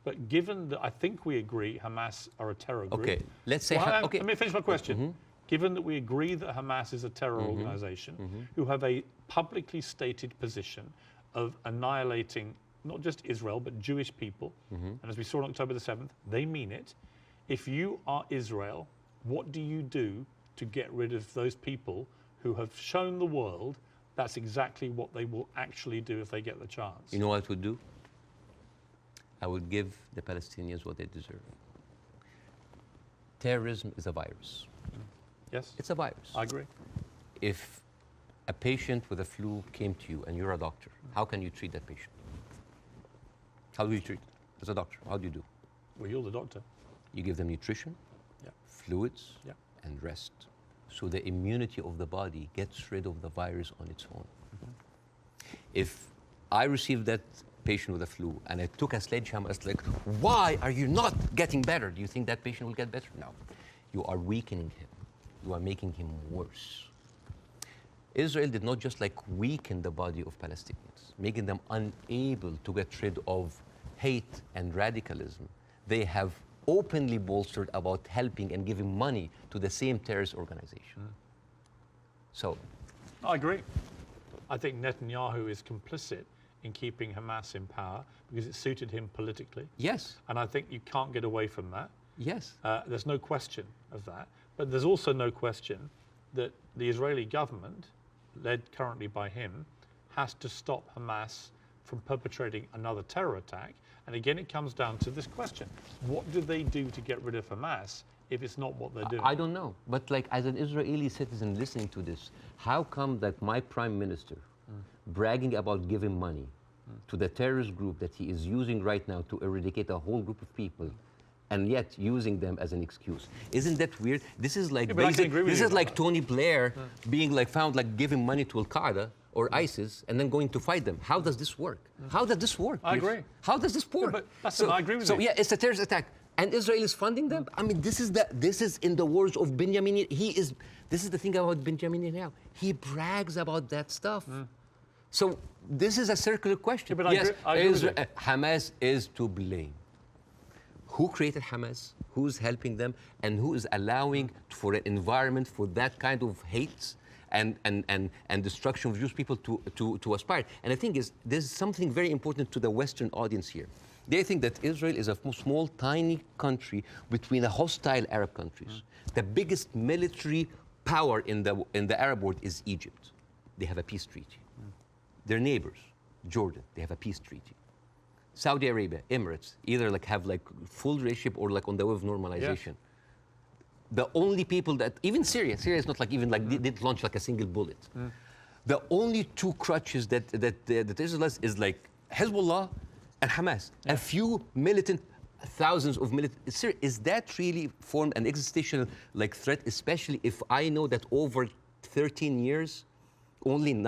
But given that I think we agree Hamas are a terror group... Okay, let's say... Let me finish my question. Given that we agree that Hamas is a terror organization who have a publicly stated position of annihilating not just Israel, but Jewish people, and as we saw on October the 7th, they mean it. If you are Israel, what do you do to get rid of those people who have shown the world that's exactly what they will actually do if they get the chance? You know what I would do? I would give the Palestinians what they deserve. Terrorism is a virus. Yes? It's a virus. I agree. If a patient with a flu came to you and you're a doctor, how can you treat that patient? How do you treat it as a doctor? How do you do? Well, you're the doctor. You give them nutrition, fluids, and rest. So the immunity of the body gets rid of the virus on its own. If I received that patient with a flu and I took a sledgehammer, it's like, why are you not getting better? Do you think that patient will get better? No. You are weakening him. You are making him worse. Israel did not just weaken the body of Palestinians, making them unable to get rid of hate and radicalism. They have openly bolstered about helping and giving money to the same terrorist organization. So I agree. I think Netanyahu is complicit in keeping Hamas in power because it suited him politically. Yes. And I think you can't get away from that. Yes. There's no question of that. But there's also no question that the Israeli government, led currently by him, has to stop Hamas from perpetrating another terror attack. And again, it comes down to this question. What do they do to get rid of Hamas if it's not what they're doing? I don't know. But like, as an Israeli citizen listening to this, how come that my prime minister bragging about giving money to the terrorist group that he is using right now to eradicate a whole group of people, and yet using them as an excuse? Isn't that weird? This is like this is like Tony Blair being like found like giving money to Al-Qaeda or ISIS and then going to fight them. How does this work? How does this work? I agree. How does this work? Yeah, but I agree with you. So yeah, it's a terrorist attack. And Israel is funding them? I mean, this is in the words of Benjamin. This is the thing about Benjamin Netanyahu. He brags about that stuff. So this is a circular question. Yeah, but yes, I agree with you. Hamas is to blame. Who created Hamas? Who's helping them? And who is allowing for an environment for that kind of hate and destruction of Jewish people to aspire? And the thing is, there's something very important to the Western audience here. They think that Israel is a small, tiny country between the hostile Arab countries. The biggest military power in the Arab world is Egypt. They have a peace treaty. Their neighbors, Jordan, they have a peace treaty. Saudi Arabia, Emirates, either like have like full relationship or like on the way of normalization. Yeah. The only people that, even Syria is not like even like didn't launch like a single bullet. The only two crutches that Israel has is like Hezbollah and Hamas. Yeah. A few militant, thousands of militant. Is that really formed an existential like threat, especially if I know that over 13 years, only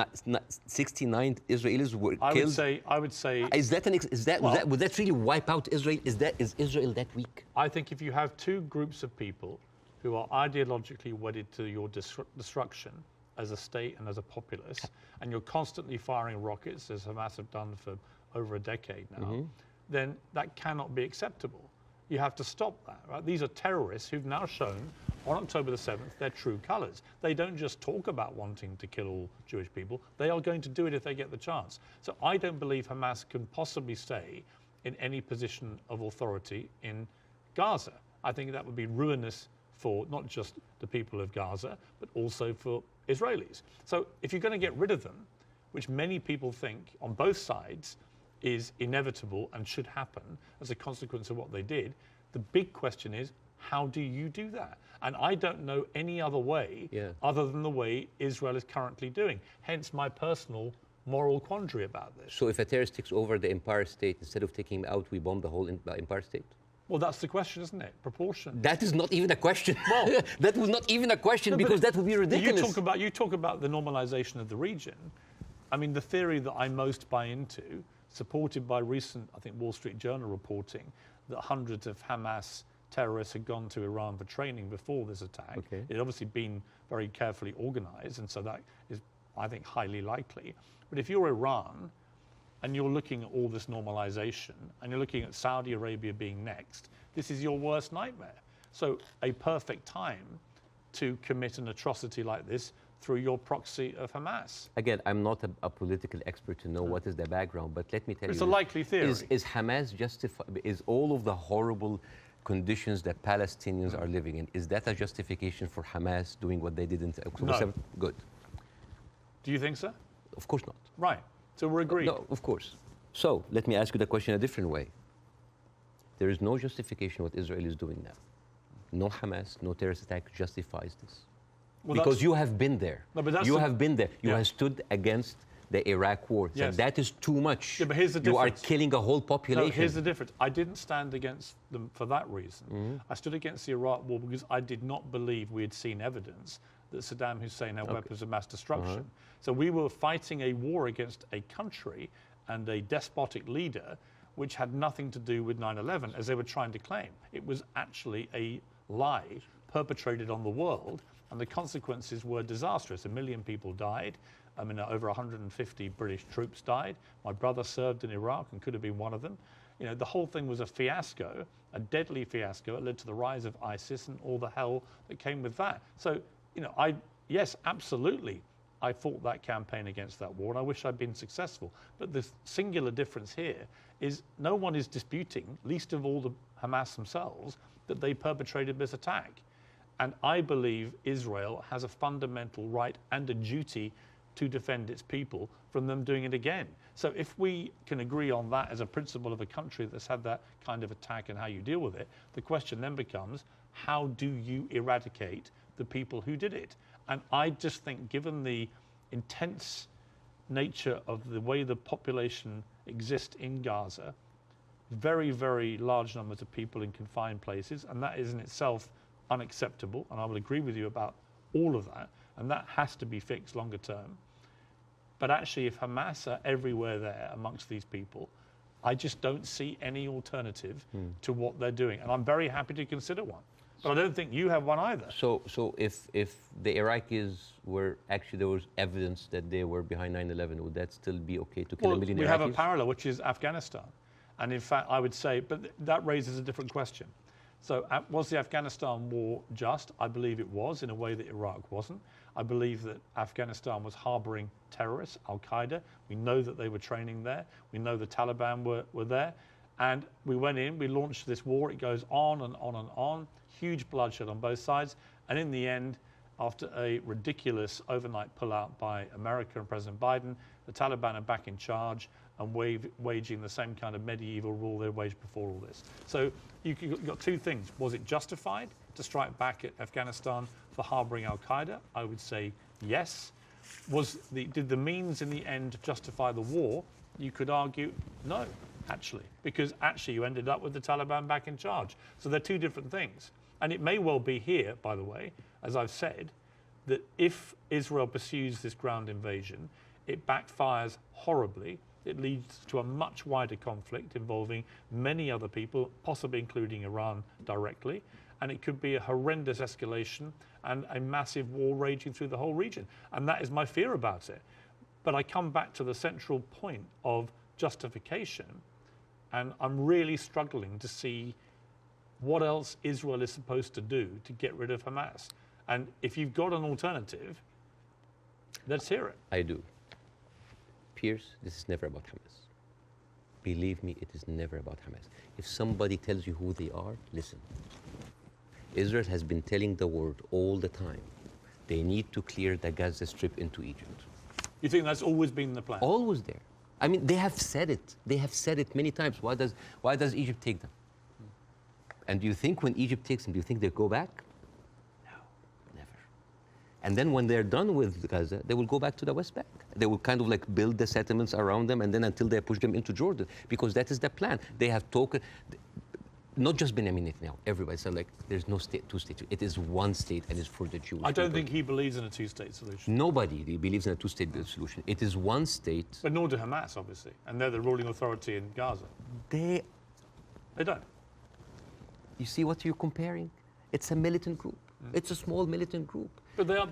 69 Israelis were killed? I would say. Would that really wipe out Israel? Is Israel that weak? I think if you have two groups of people who are ideologically wedded to your destruction as a state and as a populace, and you're constantly firing rockets, as Hamas have done for over a decade now, then that cannot be acceptable. You have to stop that, right? These are terrorists who've now shown on October the 7th their true colors. They don't just talk about wanting to kill all Jewish people. They are going to do it if they get the chance. So I don't believe Hamas can possibly stay in any position of authority in Gaza. I think that would be ruinous for not just the people of Gaza, but also for Israelis. So if you're going to get rid of them, which many people think on both sides is inevitable and should happen as a consequence of what they did, the big question is, how do you do that? And I don't know any other way other than the way Israel is currently doing. Hence my personal moral quandary about this. So if a terrorist takes over the Empire State, instead of taking him out, we bomb the whole Empire State? Well, that's the question, isn't it? Proportion. That is not even a question. Well, that was not even a question because that would be ridiculous. You talk about the normalization of the region. I mean, the theory that I most buy into, supported by recent, I think, Wall Street Journal reporting, that hundreds of Hamas terrorists had gone to Iran for training before this attack. Okay. It had obviously been very carefully organized, and so that is, I think, highly likely. But if you're Iran, and you're looking at all this normalization, and you're looking at Saudi Arabia being next, this is your worst nightmare. So a perfect time to commit an atrocity like this through your proxy of Hamas. Again, I'm not a political expert to know what is the background, but let me tell you. It's a likely theory. Is Hamas justified? Is all of the horrible conditions that Palestinians are living in, is that a justification for Hamas doing what they did in October 7th? Good. Do you think so? Of course not. Right. So we're agreed. No, of course. So let me ask you the question a different way. There is no justification what Israel is doing now. No Hamas, no terrorist attack justifies this. Well, because you have been there. No, but you have been there. You have stood against the Iraq war. Yes. And that is too much. Yeah, but here's the difference. You are killing a whole population. No, here's the difference. I didn't stand against them for that reason. I stood against the Iraq war because I did not believe we had seen evidence that Saddam Hussein had weapons of mass destruction. So we were fighting a war against a country and a despotic leader which had nothing to do with 9/11, as they were trying to claim. It was actually a lie perpetrated on the world, and the consequences were disastrous. 1 million people died. I mean, over 150 British troops died. My brother served in Iraq and could have been one of them. You know, the whole thing was a fiasco, a deadly fiasco. It led to the rise of ISIS and all the hell that came with that. So, you know, yes, absolutely, I fought that campaign against that war, and I wish I'd been successful. But the singular difference here is no one is disputing, least of all the Hamas themselves, that they perpetrated this attack. And I believe Israel has a fundamental right and a duty to defend its people from them doing it again. So if we can agree on that as a principle of a country that's had that kind of attack and how you deal with it, the question then becomes, how do you eradicate the people who did it? And I just think, given the intense nature of the way the population exists in Gaza, very, very large numbers of people in confined places, and that is in itself unacceptable, and I will agree with you about all of that, and that has to be fixed longer term. But actually, if Hamas are everywhere there amongst these people, I just don't see any alternative to what they're doing. And I'm very happy to consider one. But I don't think you have one either. So if the Iraqis were actually, there was evidence that they were behind 9/11, would that still be okay to kill a million Iraqis? We have a parallel, which is Afghanistan. And in fact, I would say, but that raises a different question. So was the Afghanistan war just? I believe it was, in a way that Iraq wasn't. I believe that Afghanistan was harboring terrorists, Al-Qaeda. We know that they were training there. We know the Taliban were there. And we went in, we launched this war. It goes on and on and on. Huge bloodshed on both sides. And in the end, after a ridiculous overnight pullout by America and President Biden, the Taliban are back in charge and waging the same kind of medieval rule they waged before all this. So you've got two things. Was it justified to strike back at Afghanistan for harboring Al-Qaeda? I would say yes. Did the means in the end justify the war? You could argue no, actually, because actually you ended up with the Taliban back in charge. So they're two different things. And it may well be here, by the way, as I've said, that if Israel pursues this ground invasion, it backfires horribly. It leads to a much wider conflict involving many other people, possibly including Iran directly. And it could be a horrendous escalation and a massive war raging through the whole region. And that is my fear about it. But I come back to the central point of justification, and I'm really struggling to see what else Israel is supposed to do to get rid of Hamas. And if you've got an alternative, let's hear it. I do. Piers, this is never about Hamas. Believe me, it is never about Hamas. If somebody tells you who they are, listen. Israel has been telling the world all the time, they need to clear the Gaza Strip into Egypt. You think that's always been the plan? Always there. I mean, they have said it. They have said it many times. Why does Egypt take them? And do you think when Egypt takes them, do you think they go back? No, never. And then when they're done with Gaza, they will go back to the West Bank. They will kind of like build the settlements around them, and then until they push them into Jordan, because that is the plan. They have talked, not just Benjamin Netanyahu, everybody said like, there's no state, two states. It is one state, and it's for the Jewish I don't people. think he believes in a two-state solution. Nobody believes in a two-state solution. It is one state. But nor do Hamas, obviously, and they're the ruling authority in Gaza. They don't. You see what you're comparing? It's a militant group. It's a small militant group. But they are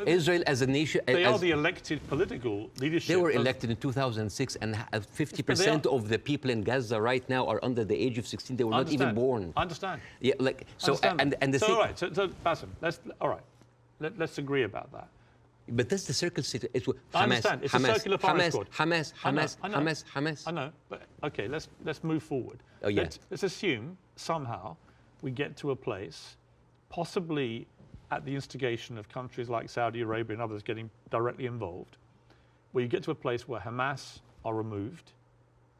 Israel as a nation. They are the elected political leadership. They were elected in 2006, and 50% of the people in Gaza right now are under the age of 16. They were not even born. I understand. Yeah, like so. And the thing. All right. So Bassem, let's agree about that. But that's the circle state. I understand. It's a circular firing squad. Hamas. I know. But okay, let's move forward. Oh yeah. Let's assume somehow we get to a place, possibly at the instigation of countries like Saudi Arabia and others getting directly involved, where you get to a place where Hamas are removed,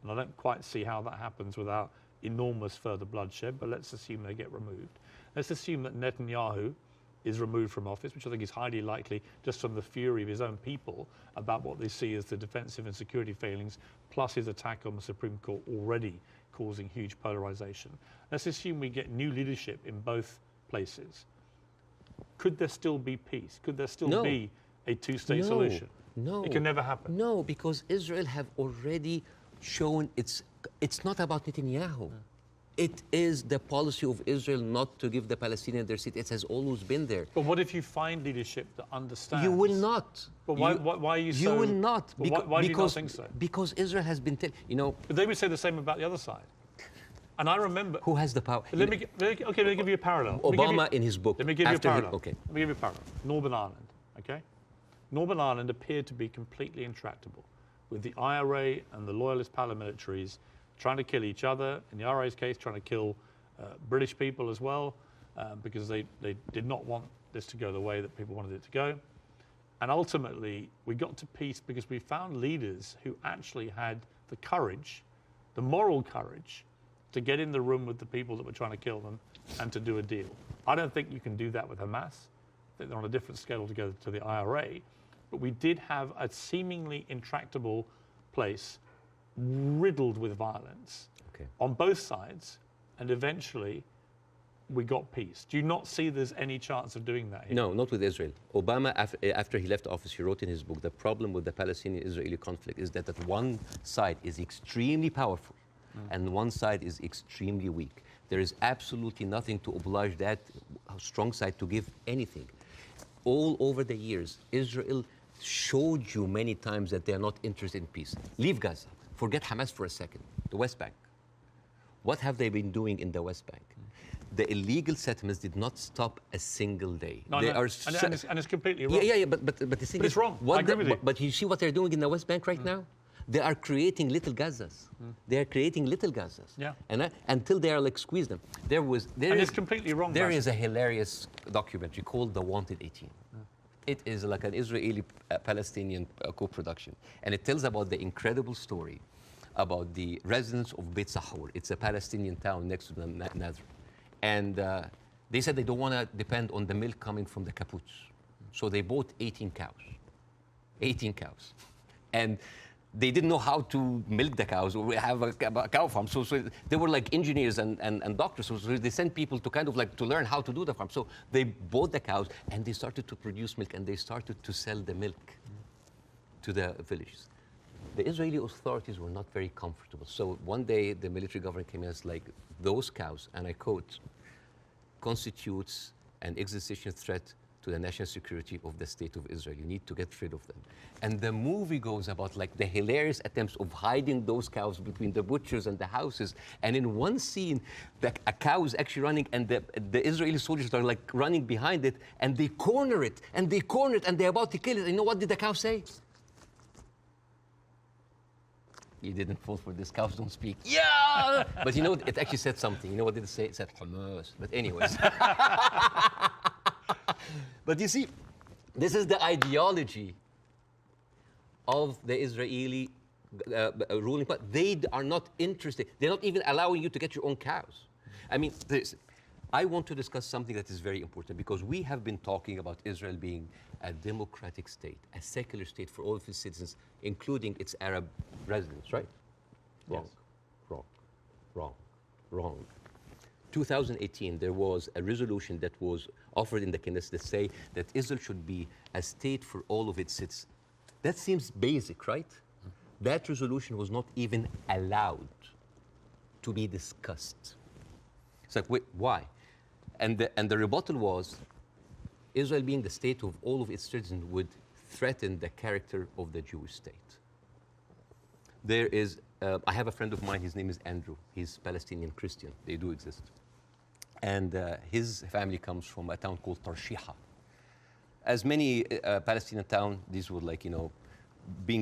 and I don't quite see how that happens without enormous further bloodshed, but let's assume they get removed. Let's assume that Netanyahu is removed from office, which I think is highly likely just from the fury of his own people about what they see as the defensive and security failings, plus his attack on the Supreme Court already causing huge polarization. Let's assume we get new leadership in both places. Could there still be peace? Could there still be a two-state solution? No. It can never happen. No, because Israel have already shown it's not about Netanyahu. It is the policy of Israel not to give the Palestinians their seat. It has always been there. But what if you find leadership that understands? You will not. But why are you so... You will not. Why do you not think so? Because Israel has been... But they would say the same about the other side. And I remember... Who has the power? Let me give you a parallel. Obama in his book... Let me give you a parallel. Okay. Let me give you a parallel. Northern Ireland, okay? Northern Ireland appeared to be completely intractable, with the IRA and the loyalist paramilitaries trying to kill each other. In the IRA's case, trying to kill British people as well, because they did not want this to go the way that people wanted it to go. And ultimately, we got to peace because we found leaders who actually had the courage, the moral courage, to get in the room with the people that were trying to kill them and to do a deal. I don't think you can do that with Hamas. I think they're on a different scale altogether to the IRA. But we did have a seemingly intractable place riddled with violence on both sides, and eventually we got peace. Do you not see there's any chance of doing that here? No, not with Israel. Obama, after he left office, he wrote in his book, the problem with the Palestinian-Israeli conflict is that one side is extremely powerful and one side is extremely weak. There is absolutely nothing to oblige that strong side to give anything. All over the years, Israel showed you many times that they are not interested in peace. Leave Gaza. Forget Hamas for a second. The West Bank. What have they been doing in the West Bank? The illegal settlements did not stop a single day. No, they no. are and it's completely wrong. Yeah, but the thing is, it's wrong. I agree with you. But you see what they're doing in the West Bank right now? They are creating little Gazas. They are creating little Gazas. Yeah. And until they are like squeeze them. It's completely wrong. There is a hilarious documentary called The Wanted 18. It is like an Israeli-Palestinian co-production. And it tells about the incredible story about the residents of Beit Sahur. It's a Palestinian town next to the Nazareth. And they said they don't want to depend on the milk coming from the kibbutz. So they bought 18 cows. 18 cows. And they didn't know how to milk the cows or have a cow farm. So they were like engineers and doctors. So they sent people to kind of like to learn how to do the farm. So they bought the cows and they started to produce milk and they started to sell the milk to the villages. The Israeli authorities were not very comfortable. So one day the military government came in and was like, those cows, and I quote, constitutes an existential threat to the national security of the state of Israel. You need to get rid of them. And the movie goes about like the hilarious attempts of hiding those cows between the butchers and the houses. And in one scene, a cow is actually running and the Israeli soldiers are like running behind it and they corner it and they corner it and they're about to kill it. And you know what did the cow say? You didn't fall for this, cows don't speak. Yeah! But you know, it actually said something. You know what did it say? It said Hamas. But anyways. But you see, this is the ideology of the Israeli ruling party. They are not interested. They're not even allowing you to get your own cows. I mean, I want to discuss something that is very important because we have been talking about Israel being a democratic state, a secular state for all of its citizens, including its Arab residents, right? Wrong, Yes. wrong, wrong, wrong. 2018, there was a resolution that was offered in the Knesset that say that Israel should be a state for all of its citizens. That seems basic, right? That resolution was not even allowed to be discussed. It's like, wait, why? And the rebuttal was, Israel being the state of all of its citizens would threaten the character of the Jewish state. There is, I have a friend of mine, his name is Andrew. He's Palestinian Christian, they do exist. And his family comes from a town called Tarshiha. As many Palestinian towns, these were like, you know,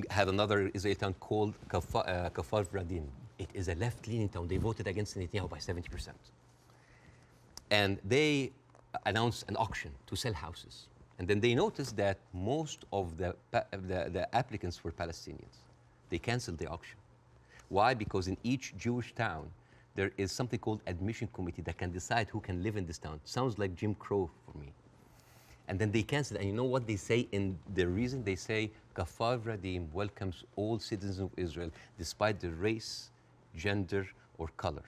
had another Israeli town called Kafar Vradim. It is a left-leaning town. They voted against Netanyahu by 70%. And they announced an auction to sell houses. And then they noticed that most of the applicants were Palestinians. They canceled the auction. Why? Because in each Jewish town, there is something called admission committee that can decide who can live in this town. Sounds like Jim Crow for me. And then they canceled. And you know what they say in the reason? They say, Kafar Vradim welcomes all citizens of Israel despite their race, gender, or color.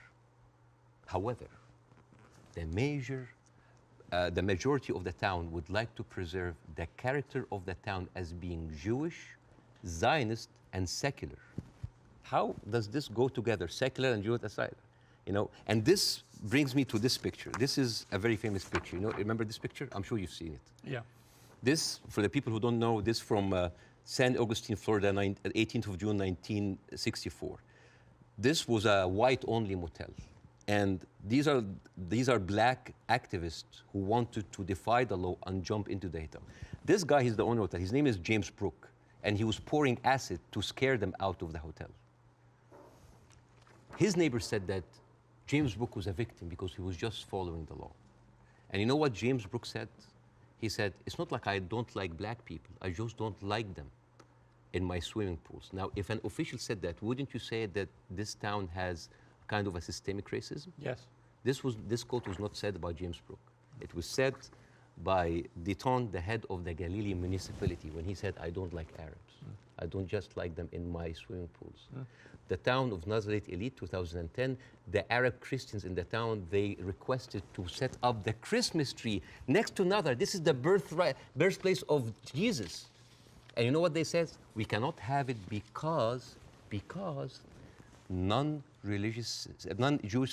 However, the majority of the town would like to preserve the character of the town as being Jewish, Zionist, and secular. How does this go together, secular and Jewish aside? You know, and this brings me to this picture. This is a very famous picture. You know, remember this picture? I'm sure you've seen it. Yeah. This, for the people who don't know, this from San Augustine, Florida, 18th of June, 1964. This was a white-only motel. And these are black activists who wanted to defy the law and jump into the hotel. This guy, he's the owner of the hotel. His name is James Brooke, and he was pouring acid to scare them out of the hotel. His neighbor said that James Brooke was a victim because he was just following the law. And you know what James Brooke said? He said, it's not like I don't like black people. I just don't like them in my swimming pools. Now, if an official said that, wouldn't you say that this town has kind of a systemic racism? Yes. This quote was not said by James Brooke. It was said by Deton, the head of the Galilee municipality, when he said, I don't like Arabs. I don't just like them in my swimming pools. The town of Nazareth Elite, 2010, the Arab Christians in the town, they requested to set up the Christmas tree next to Nazareth. This is the birthplace of Jesus. And you know what they said? We cannot have it because non-Jewish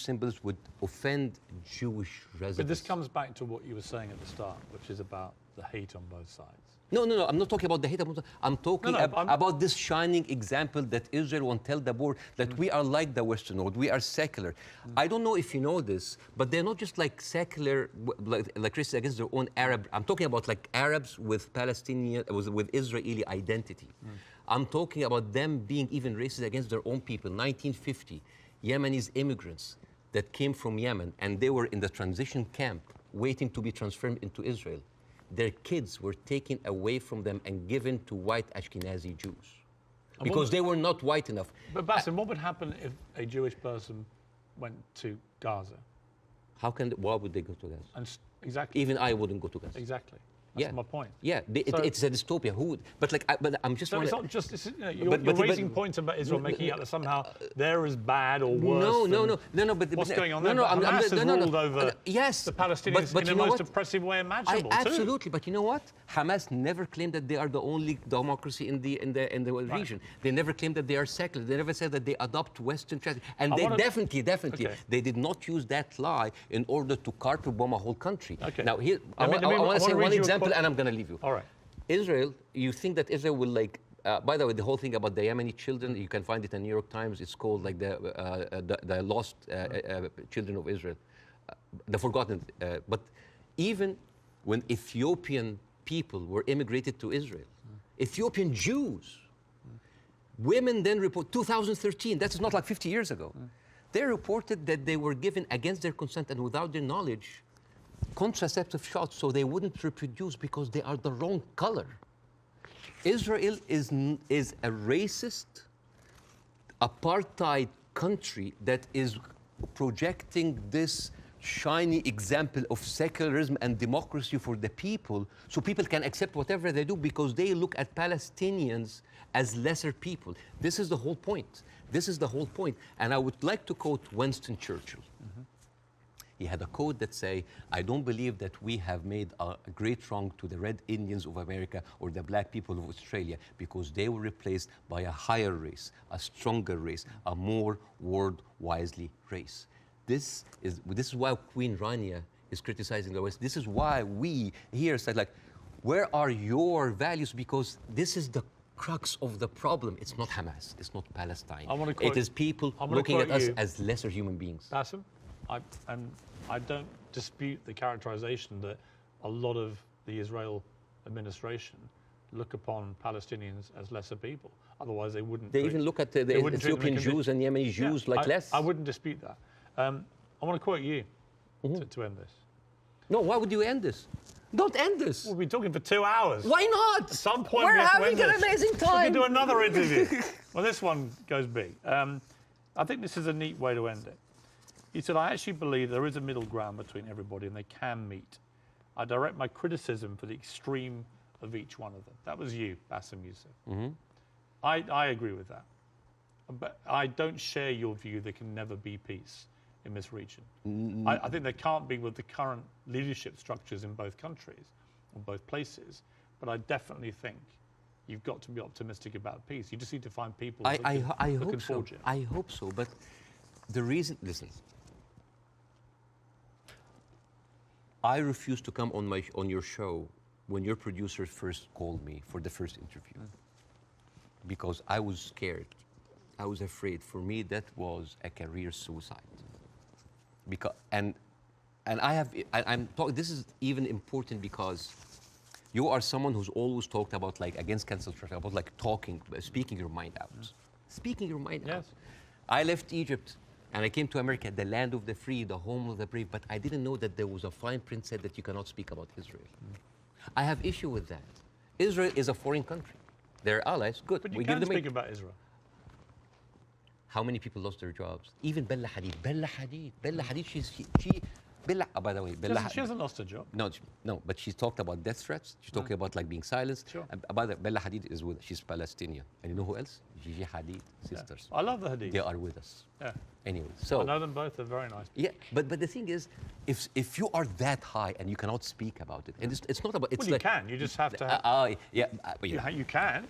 symbols would offend Jewish residents. But this comes back to what you were saying at the start, which is about the hate on both sides. No, I'm not talking about the hate. I'm talking about this shining example that Israel won't tell the world that we are like the Western world. We are secular. I don't know if you know this, but they're not just like secular, like Christians against their own Arab. I'm talking about like Arabs with Palestinian, with Israeli identity. I'm talking about them being even racist against their own people. 1950, Yemenis immigrants that came from Yemen, and they were in the transition camp waiting to be transferred into Israel. Their kids were taken away from them and given to white Ashkenazi Jews because they were not white enough. But Bassem, what would happen if a Jewish person went to Gaza? Why would they go to Gaza? Exactly. Even I wouldn't go to Gaza. Exactly. That's my point. Yeah, it's a dystopia. But I'm just. So it's not just. You're raising points about Israel, making out that somehow they're as bad or worse. No. But what's going on there? Hamas has ruled over the Palestinians in the most oppressive way imaginable. Absolutely, but you know what? Hamas never claimed that they are the only democracy in the region. They never claimed that they are secular. They never said that they adopt Western tradition. And they definitely, they did not use that lie in order to carpet bomb a whole country. Okay. Now here, I want to say one example. And I'm going to leave you. All right. Israel, you think that Israel will by the way, the whole thing about the Yemeni children, you can find it in New York Times. It's called like the lost children of Israel, the forgotten. But even when Ethiopian people were immigrated to Israel, Ethiopian Jews, women then report, 2013, that's not like 50 years ago. They reported that they were given against their consent and without their knowledge contraceptive shots so they wouldn't reproduce because they are the wrong color. Israel is a racist, apartheid country that is projecting this shiny example of secularism and democracy for the people so people can accept whatever they do because they look at Palestinians as lesser people. This is the whole point. This is the whole point. And I would like to quote Winston Churchill. He had a quote that say, I don't believe that we have made a great wrong to the Red Indians of America or the black people of Australia because they were replaced by a higher race, a stronger race, a more world-wisely race. This is why Queen Rania is criticizing the West. This is why we here said, like, where are your values? Because this is the crux of the problem. It's not Hamas. It's not Palestine. It is people looking at us as lesser human beings. Bassem? I don't dispute the characterization that a lot of the Israel administration look upon Palestinians as lesser people. Otherwise, they wouldn't. They even look at the Ethiopian Jews and Yemeni Jews like less. I wouldn't dispute that. I want to quote you to end this. No, why would you end this? Don't end this. We'll be talking for 2 hours. Why not? At some point, we're having an amazing time. We can do another interview. Well, this one goes big. I think this is a neat way to end it. He said, I actually believe there is a middle ground between everybody and they can meet. I direct my criticism for the extreme of each one of them. That was you, Bassem Youseff. I agree with that. But I don't share your view there can never be peace in this region. I think there can't be with the current leadership structures in both countries, or both places. But I definitely think you've got to be optimistic about peace. You just need to find people who can forge it. I hope so. But the reason, listen, I refused to come on your show when your producer first called me for the first interview because I was scared. I was afraid. For me, that was a career suicide. because I'm talking. This is even important because you are someone who's always talked about like against cancel culture, about like speaking your mind out, speaking your mind out. I left Egypt and I came to America, the land of the free, the home of the brave, but I didn't know that there was a fine print said that you cannot speak about Israel. I have issue with that. Israel is a foreign country. They're allies, good. But you can speak about Israel. How many people lost their jobs? Even Bella Hadid. Bella Hadid, by the way, She hasn't lost her job. No, but she's talked about death threats. She's talking about like being silenced. Sure. By the way, Bella Hadid she's Palestinian. And you know who else? Gigi Hadid, sisters. I love the Hadid. They are with us. Yeah. Anyway, so. I know them both, they're very nice. Yeah, but the thing is, if you are that high and you cannot speak about it, and it's not about, it's well, you can, you just have to have. You can.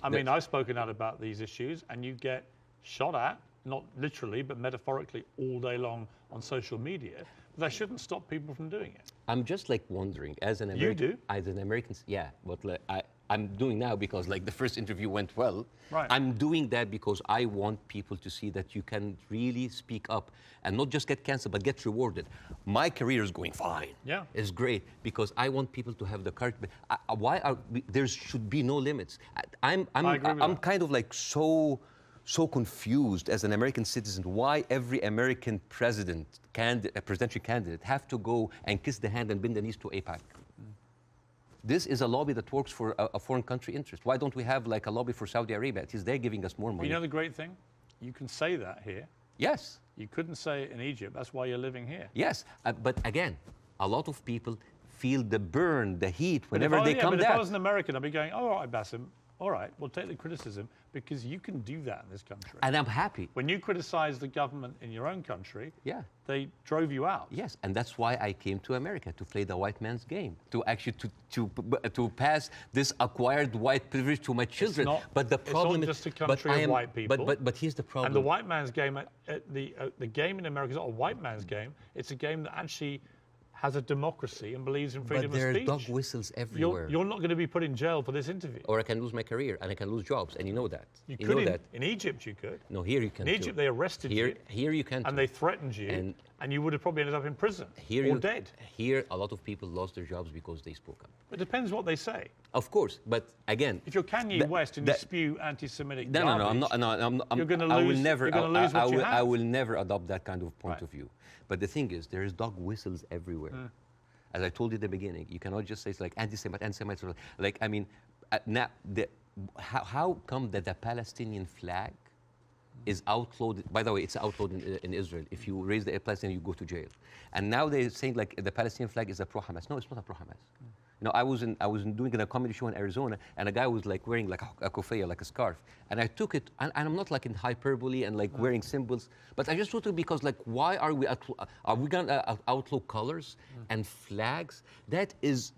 I mean, I've spoken out about these issues and you get shot at, not literally, but metaphorically all day long on social media. But that shouldn't stop people from doing it. I'm just like wondering, as an American. You do? As an American, yeah. But like, I'm doing now because like the first interview went well. Right. I'm doing that because I want people to see that you can really speak up and not just get canceled, but get rewarded. My career is going fine. Yeah. It's great because I want people to have the courage. There should be no limits. I'm kind of like so confused as an American citizen why every American presidential candidate have to go and kiss the hand and bend the knees to AIPAC. This is a lobby that works for a foreign country interest. Why don't we have like a lobby for Saudi Arabia? It is they're giving us more money. But you know the great thing? You can say that here. Yes. You couldn't say it in Egypt. That's why you're living here. Yes, but again, a lot of people feel the burn, the heat whenever they come down. down. If I was an American, I'd be going, all right, Bassem, all right, we'll take the criticism because you can do that in this country. And I'm happy. When you criticize the government in your own country, yeah, they drove you out. Yes, and that's why I came to America, to play the white man's game, to actually to pass this acquired white privilege to my children. But the problem it's not just a country of white people. But here's the problem. And the white man's game, the game in America is not a white man's game. It's a game that actually has a democracy and believes in freedom of speech. But there are dog whistles everywhere. You're not going to be put in jail for this interview. Or I can lose my career and I can lose jobs, and you know that. You know that. In Egypt, you could. No, here you can. In Egypt, they arrested you. Here you can't. And they threatened you, and you would have probably ended up in prison or dead. Here, a lot of people lost their jobs because they spoke up. It depends what they say. Of course, but again, if you're Kanye West and you spew anti-Semitic garbage, I'm not. You're going to lose. You're going to lose what you have. I will never adopt that kind of point of view. But the thing is, there is dog whistles everywhere. As I told you at the beginning, you cannot just say it's like anti-Semitism. Like, I mean, now, how come that the Palestinian flag is outlawed? By the way, it's outlawed in Israel. If you raise the Palestinian, you go to jail. And now they're saying like the Palestinian flag is a pro-Hamas. No, it's not a pro-Hamas. You know, I was doing a comedy show in Arizona, and a guy was like wearing like a kufaya, like a scarf, and I took it, and I'm not like in hyperbole and like wearing symbols, but I just took it because like, why are we gonna outlaw colors and flags? That is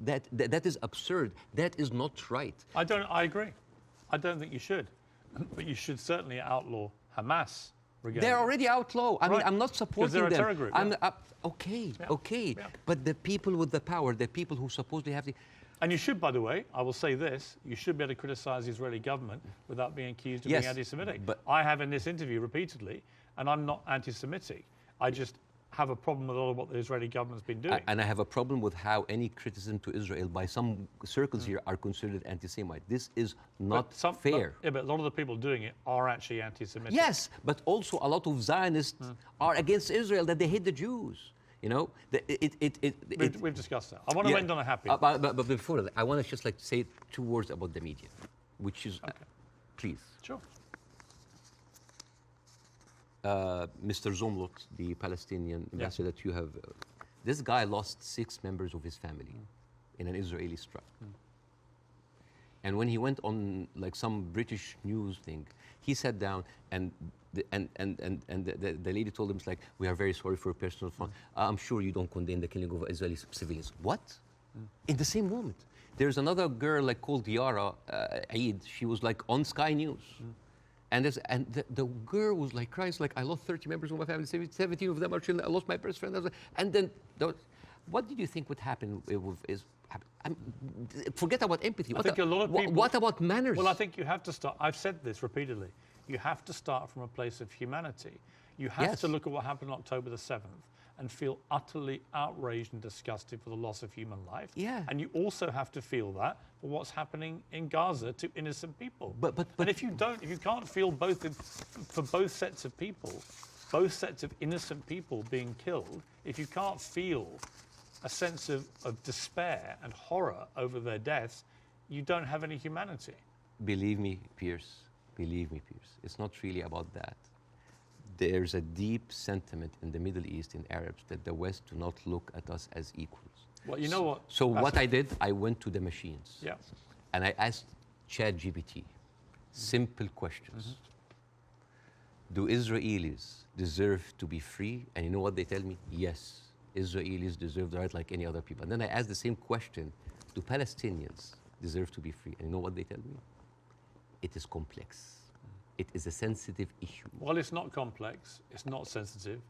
absurd. That is not right. I agree. I don't think you should, but you should certainly outlaw Hamas. They're already outlawed. I mean, I'm not supporting them. Because they're a terror group. Okay. But the people with the power, the people who supposedly have the... And you should, by the way, I will say this, you should be able to criticize the Israeli government without being accused of being anti-Semitic. But I have in this interview repeatedly, and I'm not anti-Semitic. I just have a problem with all of what the Israeli government's been doing. And I have a problem with how any criticism to Israel by some circles here are considered anti-Semite. This is not fair. But a lot of the people doing it are actually anti-Semitic. Yes, but also a lot of Zionists are against Israel, that they hate the Jews. You know, we've discussed that. I want to end on a happy. But before that, I want to just like say 2 words about the media, which is, please. Sure. Mr. Zomlot, the Palestinian ambassador that you have, this guy lost 6 members of his family in an Israeli strike. And when he went on like some British news thing, he sat down and the lady told him, it's like, we are very sorry for your personal fund. I'm sure you don't condemn the killing of Israeli civilians. What? In the same moment. There's another girl like called Yara Eid. She was like on Sky News. And the girl was like crying, like, I lost 30 members of my family, 17 of them are children, I lost my best friend. And then, what did you think would happen forget about empathy. I think a lot of people... What about manners? Well, I think you have to start, I've said this repeatedly, you have to start from a place of humanity. You have Yes. to look at what happened on October the 7th and feel utterly outraged and disgusted for the loss of human life. Yeah. And you also have to feel that for what's happening in Gaza to innocent people. But and if you can't feel both for both sets of people, both sets of innocent people being killed, if you can't feel a sense of despair and horror over their deaths, you don't have any humanity. believe me, Piers, it's not really about that. There's a deep sentiment in the Middle East, in Arabs, that the West do not look at us as equals. Well, you know what? So what I did, I went to the machines. Yeah. And I asked ChatGPT simple questions. Do Israelis deserve to be free? And you know what they tell me? Yes, Israelis deserve the right like any other people. And then I asked the same question, do Palestinians deserve to be free? And you know what they tell me? It is complex. It is a sensitive issue. Well, it's not complex. It's not sensitive.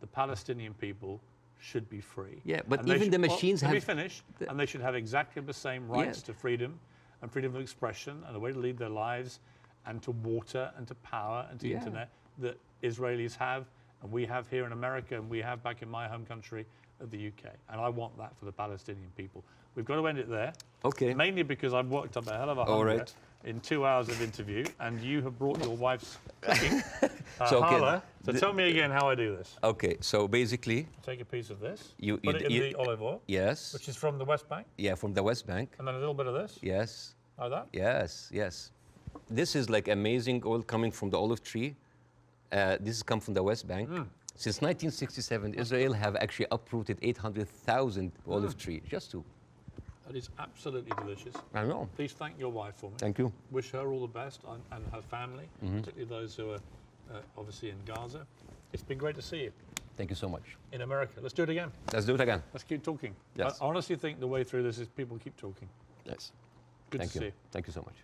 The Palestinian people should be free. Yeah, but And they even should- the machines let me have- finish. And they should have exactly the same rights to freedom and freedom of expression and a way to lead their lives and to water and to power and to Yeah. internet that Israelis have and we have here in America and we have back in my home country of the UK. And I want that for the Palestinian people. We've got to end it there. Okay. Mainly because I've worked up a hell of a All hunger right. in 2 hours of interview, and you have brought your wife's cooking. So, okay, Hala. So tell me again how I do this. Okay, so basically, Take a piece of this, You- put you- it in you- the olive oil, yes, which is from the West Bank, yeah, from the West Bank, and then a little bit of this, yes, like that. yes. This is like amazing oil coming from the olive tree. This has come from the West Bank. Since 1967, Israel have actually uprooted 800,000 olive trees, just to. That is absolutely delicious. I know. Please thank your wife for me. Thank you. Wish her all the best and her family, particularly those who are obviously in Gaza. It's been great to see you Thank you so much. in America. Let's do it again. Let's do it again. Let's keep talking. Yes. I honestly think the way through this is people keep talking. Yes. Good Thank to you. see you. Thank you so much.